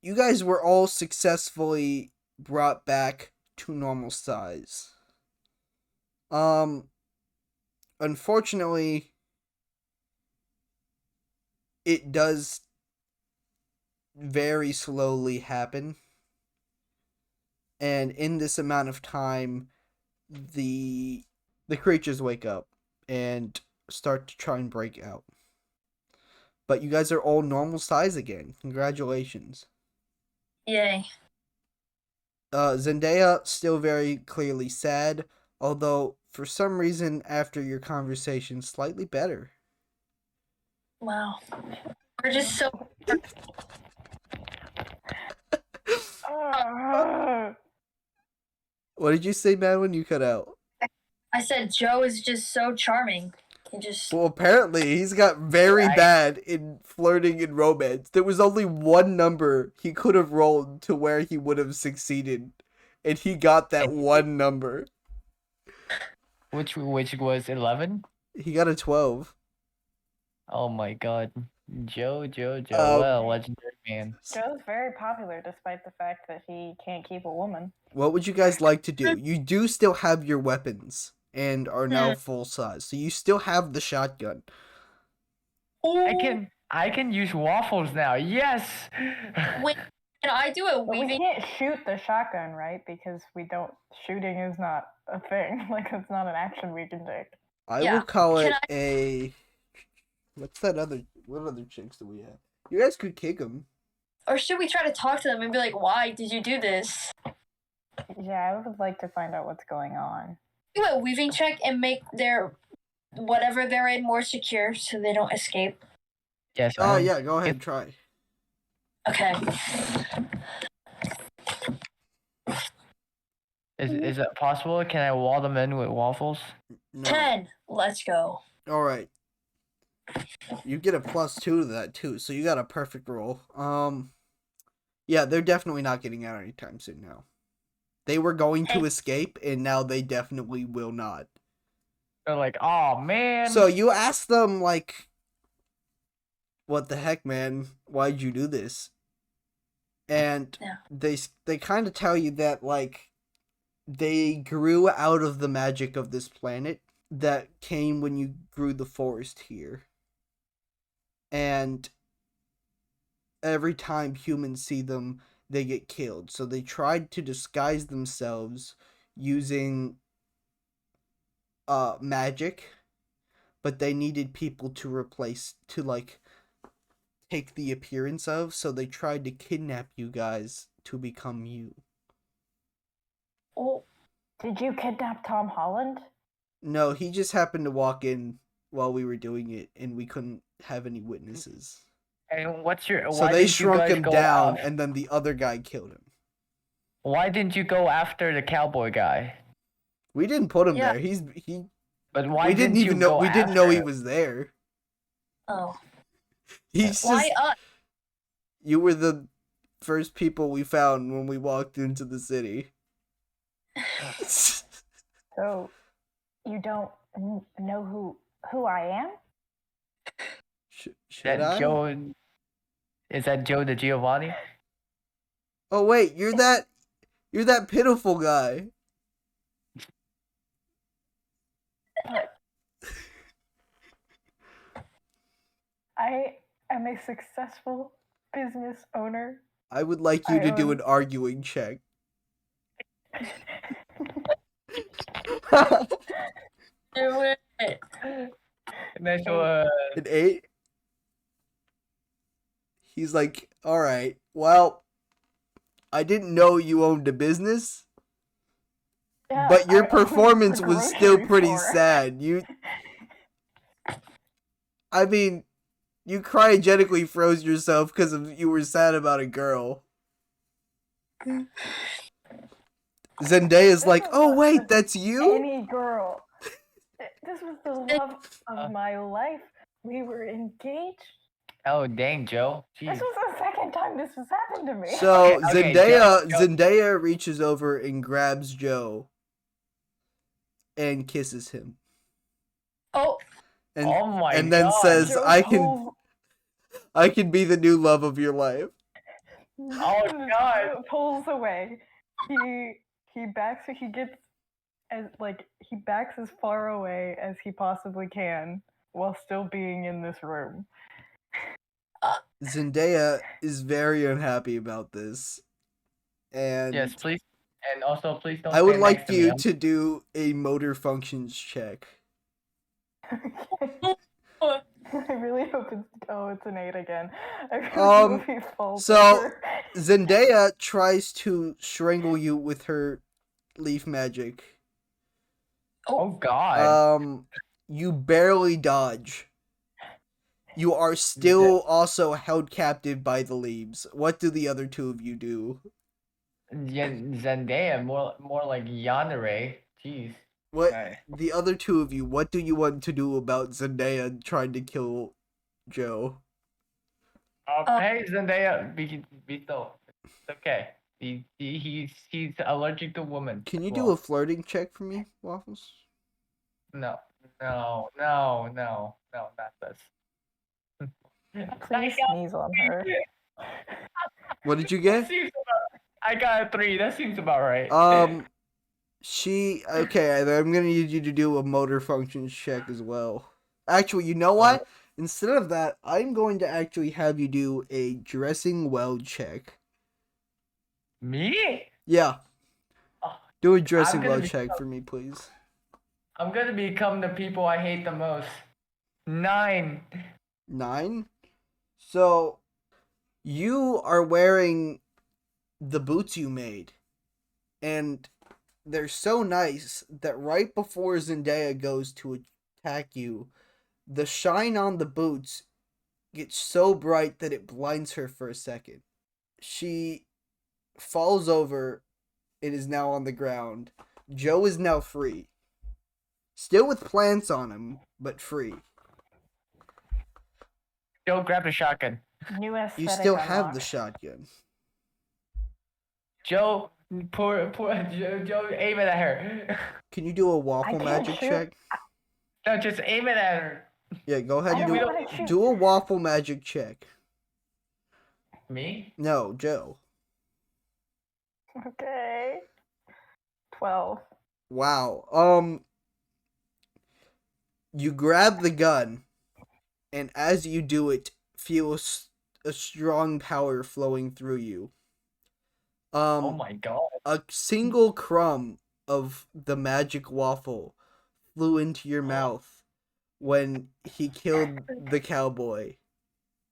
you guys were all successfully brought back to normal size. Unfortunately, it does very slowly happen. And in this amount of time, the creatures wake up and start to try and break out. But you guys are all normal size again. Congratulations. Yay. Zendaya still very clearly sad, although for some reason after your conversation slightly better. Wow. We're just so. What did you say, Madelyn? You cut out. I said Joe is just so charming. He just Well, apparently he's got very bad in flirting and romance. There was only one number he could have rolled to where he would have succeeded, and he got that one number. Which was 11? He got a 12. Oh my god. Joe. Well, legendary man. Joe's very popular despite the fact that he can't keep a woman. What would you guys like to do? You do still have your weapons and are now full size, so you still have the shotgun. I can use waffles now. Yes. Wait, can I do a But we weaving? can't shoot the shotgun, right? Because shooting is not a thing. Like, it's not an action we can take. I Yeah. will call Can it a... What other chicks do we have? You guys could kick them. Or should we try to talk to them and be like, why did you do this? Yeah, I would like to find out what's going on. Do a weaving check and make their whatever they're in more secure so they don't escape. Yes. Oh, yeah, go ahead and try. Okay. Is it possible? Can I wall them in with waffles? No. 10. Let's go. Alright. You get a +2 to that, too, so you got a perfect roll. Yeah, they're definitely not getting out anytime soon now. They were going to escape, and now they definitely will not. They're like, oh man. So you ask them, like, what the heck, man? Why'd you do this? And Yeah. they kind of tell you that, like, they grew out of the magic of this planet that came when you grew the forest here. And every time humans see them, they get killed. So they tried to disguise themselves using magic, but they needed people to take the appearance of, so they tried to kidnap you guys to become you. Oh, Did you kidnap Tom Holland? No, he just happened to walk in while we were doing it, and we couldn't have any witnesses. And what's your? So why they didn't you shrunk guys him go down, af- and then the other guy killed him. Why didn't you go after the cowboy guy? We didn't put him Yeah. there. He. But why We didn't you even know. go We didn't know after he him? was there. oh. He's Why just. us? You were the first people we found when we walked into the city. So, you don't know who I am? Should That I? Joe? Is that Joe the Giovanni? Oh wait, you're that pitiful guy. I am a successful business owner. I would like you I to do own- an arguing check. Do it. That's what. An 8? He's like, alright, well, I didn't know you owned a business, Yeah, but your I own performance a was still grocery pretty store. sad. I mean, you cryogenically froze yourself because you were sad about a girl. Zendaya's like, oh wait, that's you? Any girl. This was the love of my life. We were engaged. Oh dang, Joe. This Jeez. was the second time this has happened to me. So Okay, Zendaya Joe. Zendaya reaches over and grabs Joe and kisses him. Oh, And Oh my and then God. says, Joe I can be the new love of your life. Oh, God. Joe pulls away. He backs. He gets he backs as far away as he possibly can while still being in this room. Zendaya is very unhappy about this. And Yes, please. And also, please don't. I would stand like next to me. you I'm- to do a motor functions check. I really hope it's an 8 again. I really Um, hope he falls so- over. Zendaya tries to strangle you with her leaf magic. Oh God. You barely dodge. You are still also held captive by the leaves. What do the other two of you do? Zendaya, more like Yandere. Jeez. What Right. the other two of you? What do you want to do about Zendaya trying to kill Joe? Hey, Zendaya, be still. It's okay. He's allergic to women. Can you Well, do a flirting check for me, Waffles? No, not this. Please sneeze on her. What did you That get? seems I got a 3. That seems about right. Okay. I'm gonna need you to do a motor functions check as well. Actually, you know what? Instead of that, I'm going to actually have you do a dressing well check. Me? Yeah. Oh, Do a dressing gonna well be- check for me, please. I'm gonna become the people I hate the most. 9. 9. So, you are wearing the boots you made, and they're so nice that right before Zendaya goes to attack you, the shine on the boots gets so bright that it blinds her for a second. She falls over and is now on the ground. Joe is now free. Still with plants on him, but free. Joe, grab the shotgun. New aesthetic You still have unlocked. the shotgun. Joe, poor Joe, aim it at her. Can you do a waffle can't magic shoot. check? No, just aim it at her. Yeah, go ahead I and don't wanna shoot. do a waffle magic check. Me? No, Joe. Okay. 12. Wow. You grab the gun, and as you do it, feel a strong power flowing through you. Oh my god. A single crumb of the magic waffle flew into your mouth when he killed the cowboy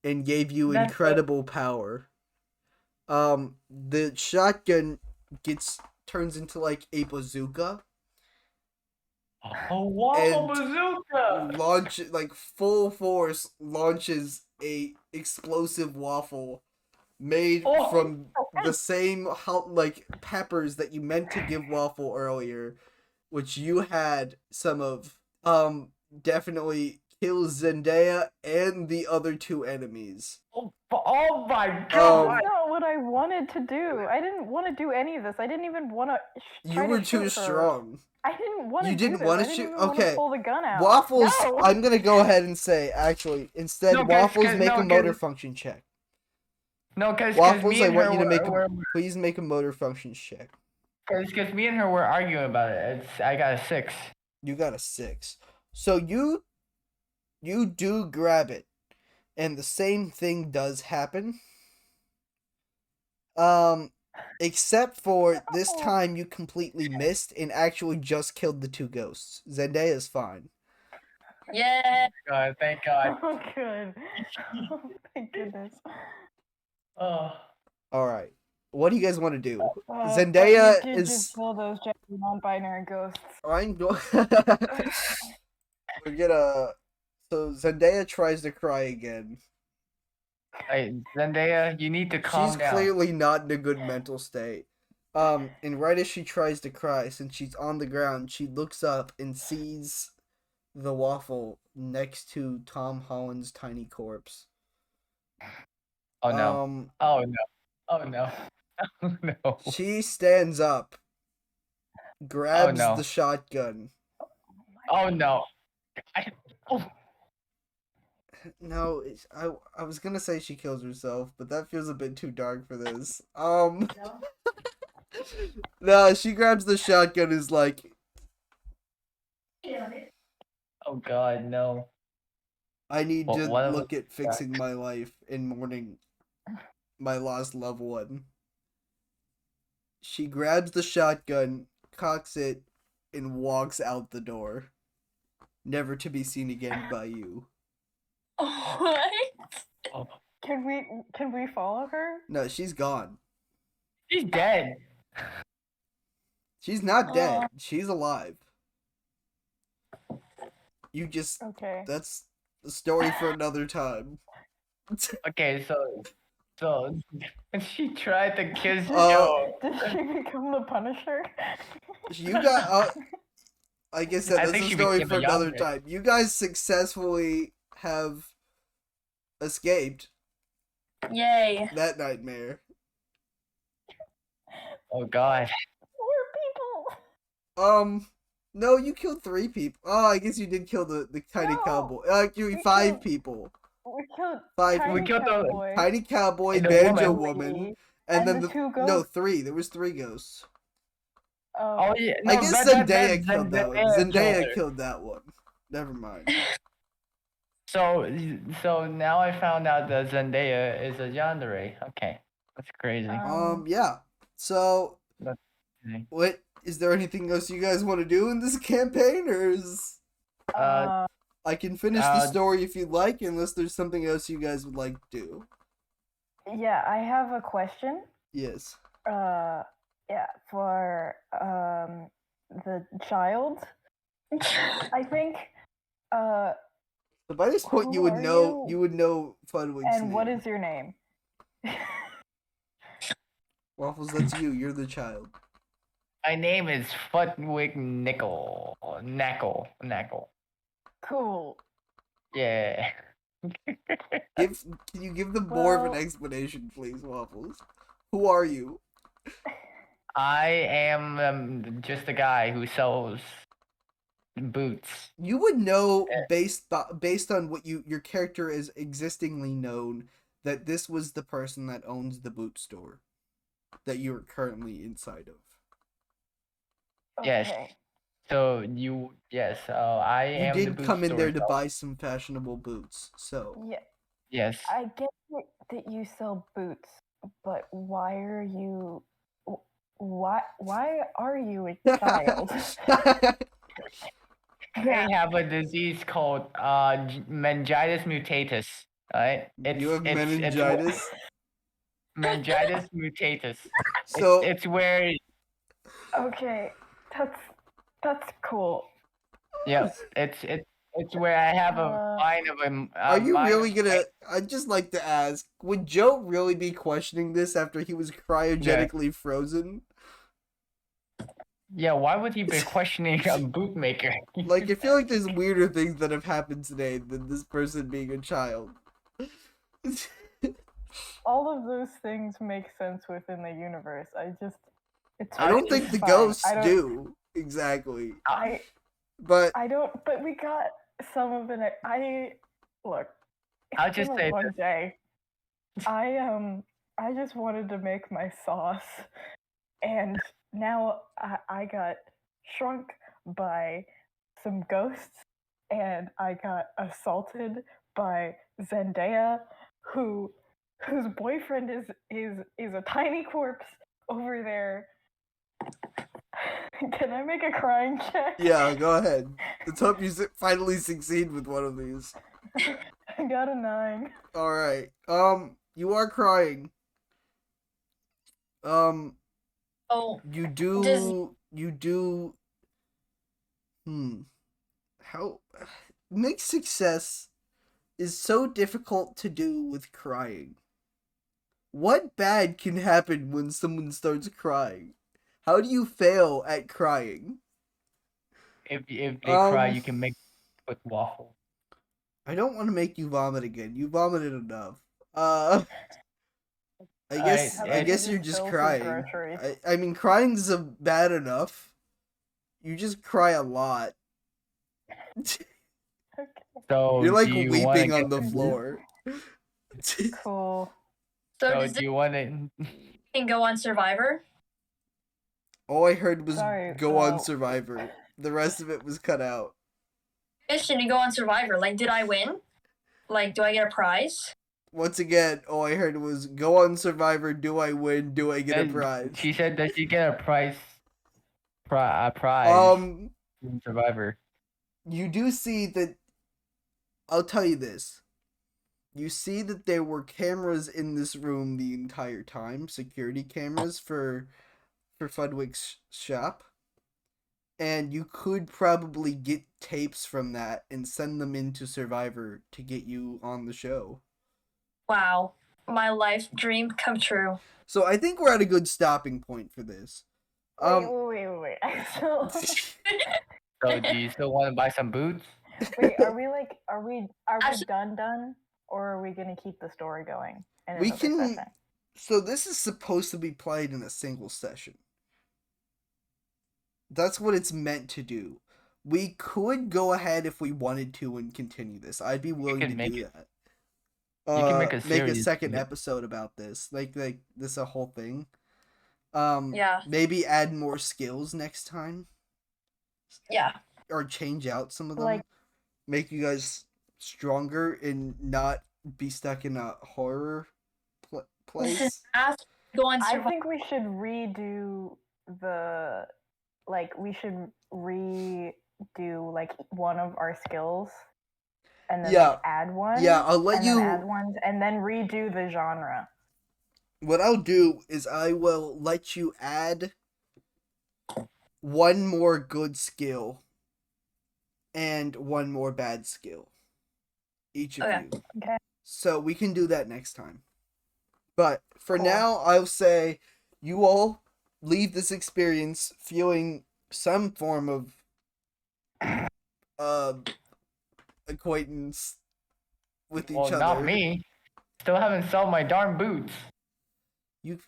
and gave you That's incredible power. The shotgun turns into like a bazooka. A waffle And bazooka! like full force launches a explosive waffle made Oh. from the same like peppers that you meant to give Waffle earlier, which you had some of. Definitely kills Zendaya and the other two enemies. Oh my That's god! not what I wanted to do. I didn't want to do any of this. I didn't even want to. You were too strong. I didn't want to. You didn't want to shoot? Even wanna Okay. pull the gun out. Waffles, No. I'm gonna go ahead and say, actually, instead, No, 'cause- Waffles, 'cause- make no, a motor 'cause- function check. No, because Waffles, me I and want her you to make were, please make a motor functions check. because me and her were arguing about it. I got a 6. You got a 6. So you do grab it, and the same thing does happen. Except for this time you completely missed and actually just killed the two ghosts. Zendaya's fine. Yeah. God, thank God. Oh, good. Oh, thank goodness. Oh. Alright. What do you guys want to do? But Zendaya you did is... just kill those non-binary ghosts. I'm going... We're gonna... So Zendaya tries to cry again. Hey, Zendaya, you need to calm She's down. clearly not in a good mental state. And right as she tries to cry, since she's on the ground, she looks up and sees the waffle next to Tom Holland's tiny corpse. Oh no. Oh no. Oh no. Oh no. She stands up, grabs no. the shotgun. Oh no. No, I was gonna say she kills herself, but that feels a bit too dark for this. No, she grabs the shotgun and is like, Oh god, no. I need to What of look at fixing my life and mourning my lost loved one. She grabs the shotgun, cocks it, and walks out the door. Never to be seen again by you. What? Oh, Can we follow her? No, she's gone. she's dead. She's not dead. She's alive. You just... Okay. That's the story for another time. Okay, so she tried to kiss Uh, Joe. Did she become the Punisher? You got... like I said, I that's think a she story became for a another yonder. time. You guys successfully have escaped Yay. that nightmare. Oh God. 4 people. No, you killed 3 people. Oh, I guess you did kill the tiny No, cowboy. You we 5 killed- people. We killed 5 Tiny We killed the Cowboy Tiny cowboy, And the banjo woman. woman, and then the 2 no ghosts. 3. There was 3 ghosts. Oh yeah. I No, guess that Zendaya killed that one. Zendaya killed her. killed that one. Never mind. So now I found out that Zendaya is a yandere. Okay, that's crazy. Yeah. So, Okay. what is there anything else you guys want to do in this campaign, or is I can finish the story if you'd like, unless there's something else you guys would like to do. Yeah, I have a question. Yes. Yeah, for the child. I think. So by this point, Who you would are know. you? You would know Fudwig's And name. what is your name? Waffles? That's you. You're the child. My name is Futwig Knackle. Cool. Yeah. Can you give them more of an Well- explanation, please, Waffles? Who are you? I am just a guy who sells boots. You would know based on what your character is existingly known that this was the person that owns the boot store that you are currently inside of. Yes. Okay. So I You am the did boot come in store there to seller. buy some fashionable boots, so Yeah, Yes. I get that you sell boots, but why are you? Why are you a child? I have a disease called meningitis mutatus. Right? you have meningitis. Meningitis mutatus. So It's where Okay, that's cool. it's where I have a mind of a. are you mind really of- gonna? I'd just like to ask: would Joe really be questioning this after he was cryogenically frozen? Yeah, why would he be questioning a bootmaker? Like, I feel like there's weirder things that have happened today than this person being a child. All of those things make sense within the universe. I don't think the fine. ghosts I don't- do exactly, I but don't. But we got some of it. Look. I'll it's just been say one this. day. I just wanted to make my sauce, and now I got shrunk by some ghosts, and I got assaulted by Zendaya, whose boyfriend is a tiny corpse over there. Can I make a crying check? yeah, go ahead. Let's hope you finally succeed with one of these. I got a 9. All right. You are crying. Oh, You do. How mixed success is so difficult to do with crying. What bad can happen when someone starts crying? How do you fail at crying? If they cry, Um, you can make with waffle. I don't want to make you vomit again. You vomited enough. I guess Alright, I it- guess you're Just just fill some crying. groceries. I mean, crying's bad enough. You just cry a lot. Okay, So You're like do you wanna weeping on get the floor. cool. so So does do this you want to? thing go on Survivor? All I heard was Sorry, go on well- Survivor. The rest of it was cut out. Mission to go on Survivor. Like, did I win? Like, do I get a prize? Once again, all I heard was go on Survivor. Do I win? Do I get a prize? She said that she get a prize. A prize. In Survivor. You do see that. I'll tell you this. You see that there were cameras in this room the entire time, security cameras for Fudwig's shop. And you could probably get tapes from that and send them into Survivor to get you on the show. Wow, my life dream come true. So I think we're at a good stopping point for this. Wait. I still. So do you still want to buy some boots? Wait, are we Actually- done, or are we gonna keep the story going in We another can. session? So this is supposed to be played in a single session. That's what it's meant to do. We could go ahead if we wanted to and continue this. I'd be willing to do that. You can make a Make a series. second episode about this. Like this a whole thing. Yeah. Maybe add more skills next time. Yeah. Or change out some of them. Like- make you guys stronger and not be stuck in a horror place. Go on I think we should redo the we should redo like one of our skills and then like, add one. Yeah, I'll let and you then add one and then redo the genre. What I'll do is I will let you add one more good skill and one more bad skill. Each of you. Okay. So we can do that next time. But for Cool. now, I'll say you all leave this experience feeling some form of acquaintance with each other. Not me. Still haven't sold my darn boots. You're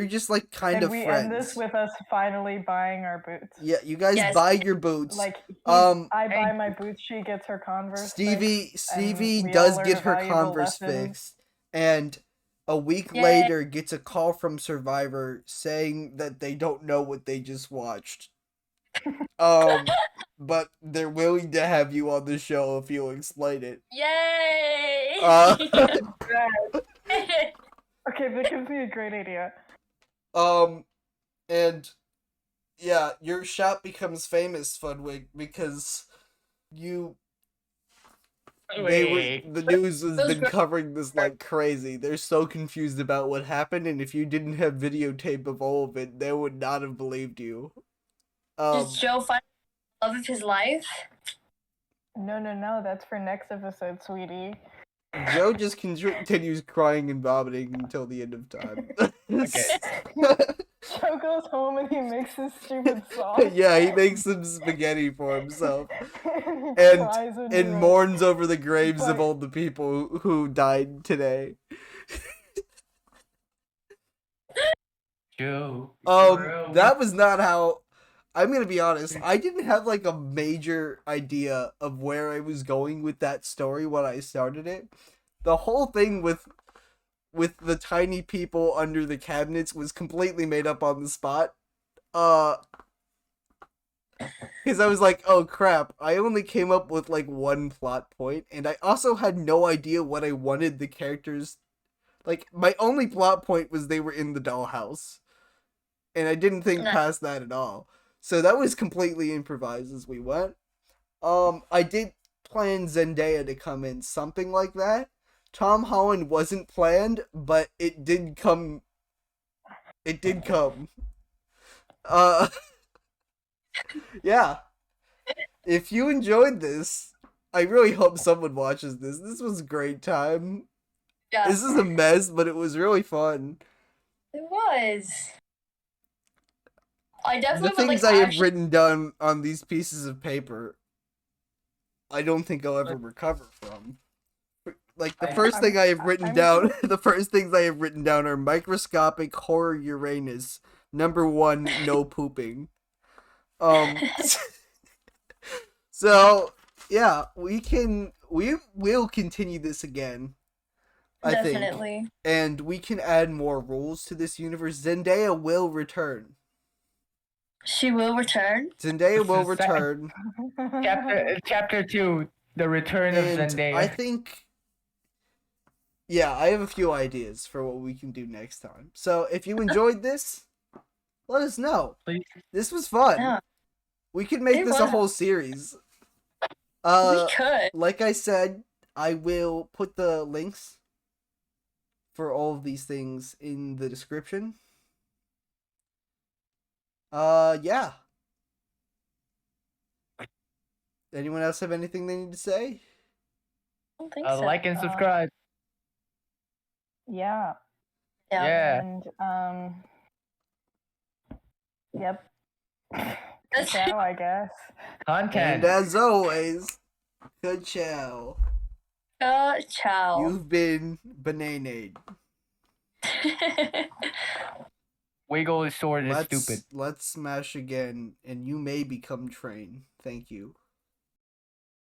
just like kind and of we friends. end this with us finally buying our boots. Yeah, you guys buy your boots. Like I buy my boots, she gets her Converse. Stevie does get her Converse fixed, and a week later gets a call from Survivor saying that they don't know what they just watched. But they're willing to have you on the show if you explain it. Yay! Okay, that gives me a great idea. And yeah, your shop becomes famous, Fudwig, because the news has been covering this like crazy. They're so confused about what happened, and if you didn't have videotape of all of it, they would not have believed you. Did Joe find the love of his life? No, that's for next episode, sweetie. Joe just continues crying and vomiting until the end of time. Joe goes home and he makes his stupid sauce. Yeah, he makes some spaghetti for himself. and and mourns over the graves of all the people who died today. Joe. That was not how... I'm gonna be honest, I didn't have like a major idea of where I was going with that story when I started it. The whole thing with the tiny people under the cabinets was completely made up on the spot. Because I was like, oh crap, I only came up with like one plot point, and I also had no idea what I wanted the characters... Like, my only plot point was they were in the dollhouse. And I didn't think past that at all. So that was completely improvised as we went. I did plan Zendaya to come in, something like that. Tom Holland wasn't planned, but it did come. It did come. Yeah. If you enjoyed this, I really hope someone watches this. This was a great time. Yeah. This is a mess, but it was really fun. It was. I definitely The things I have written down on these pieces of paper, I don't think I'll ever recover from. Like, the first thing I have written down, the first things I have written down are microscopic horror Uranus. Number 1, no pooping. So, yeah, we will continue this again. I Definitely. think. And we can add more rules to this universe. Zendaya will return. She will return? Zendaya will return. Chapter 2, the return of Zendaya. I think... Yeah, I have a few ideas for what we can do next time. So, if you enjoyed this, let us know. Please. This was fun. Yeah. We could make this a whole series. We could. Like I said, I will put the links for all of these things in the description. Yeah. Anyone else have anything they need to say? I don't think so. Like and subscribe. Yeah. Yeah. And, yep. Ciao, I guess. Content. And as always, good chow. Ciao. You've been bananaed. Wiggle is sword is stupid. Let's smash again, and you may become train. Thank you.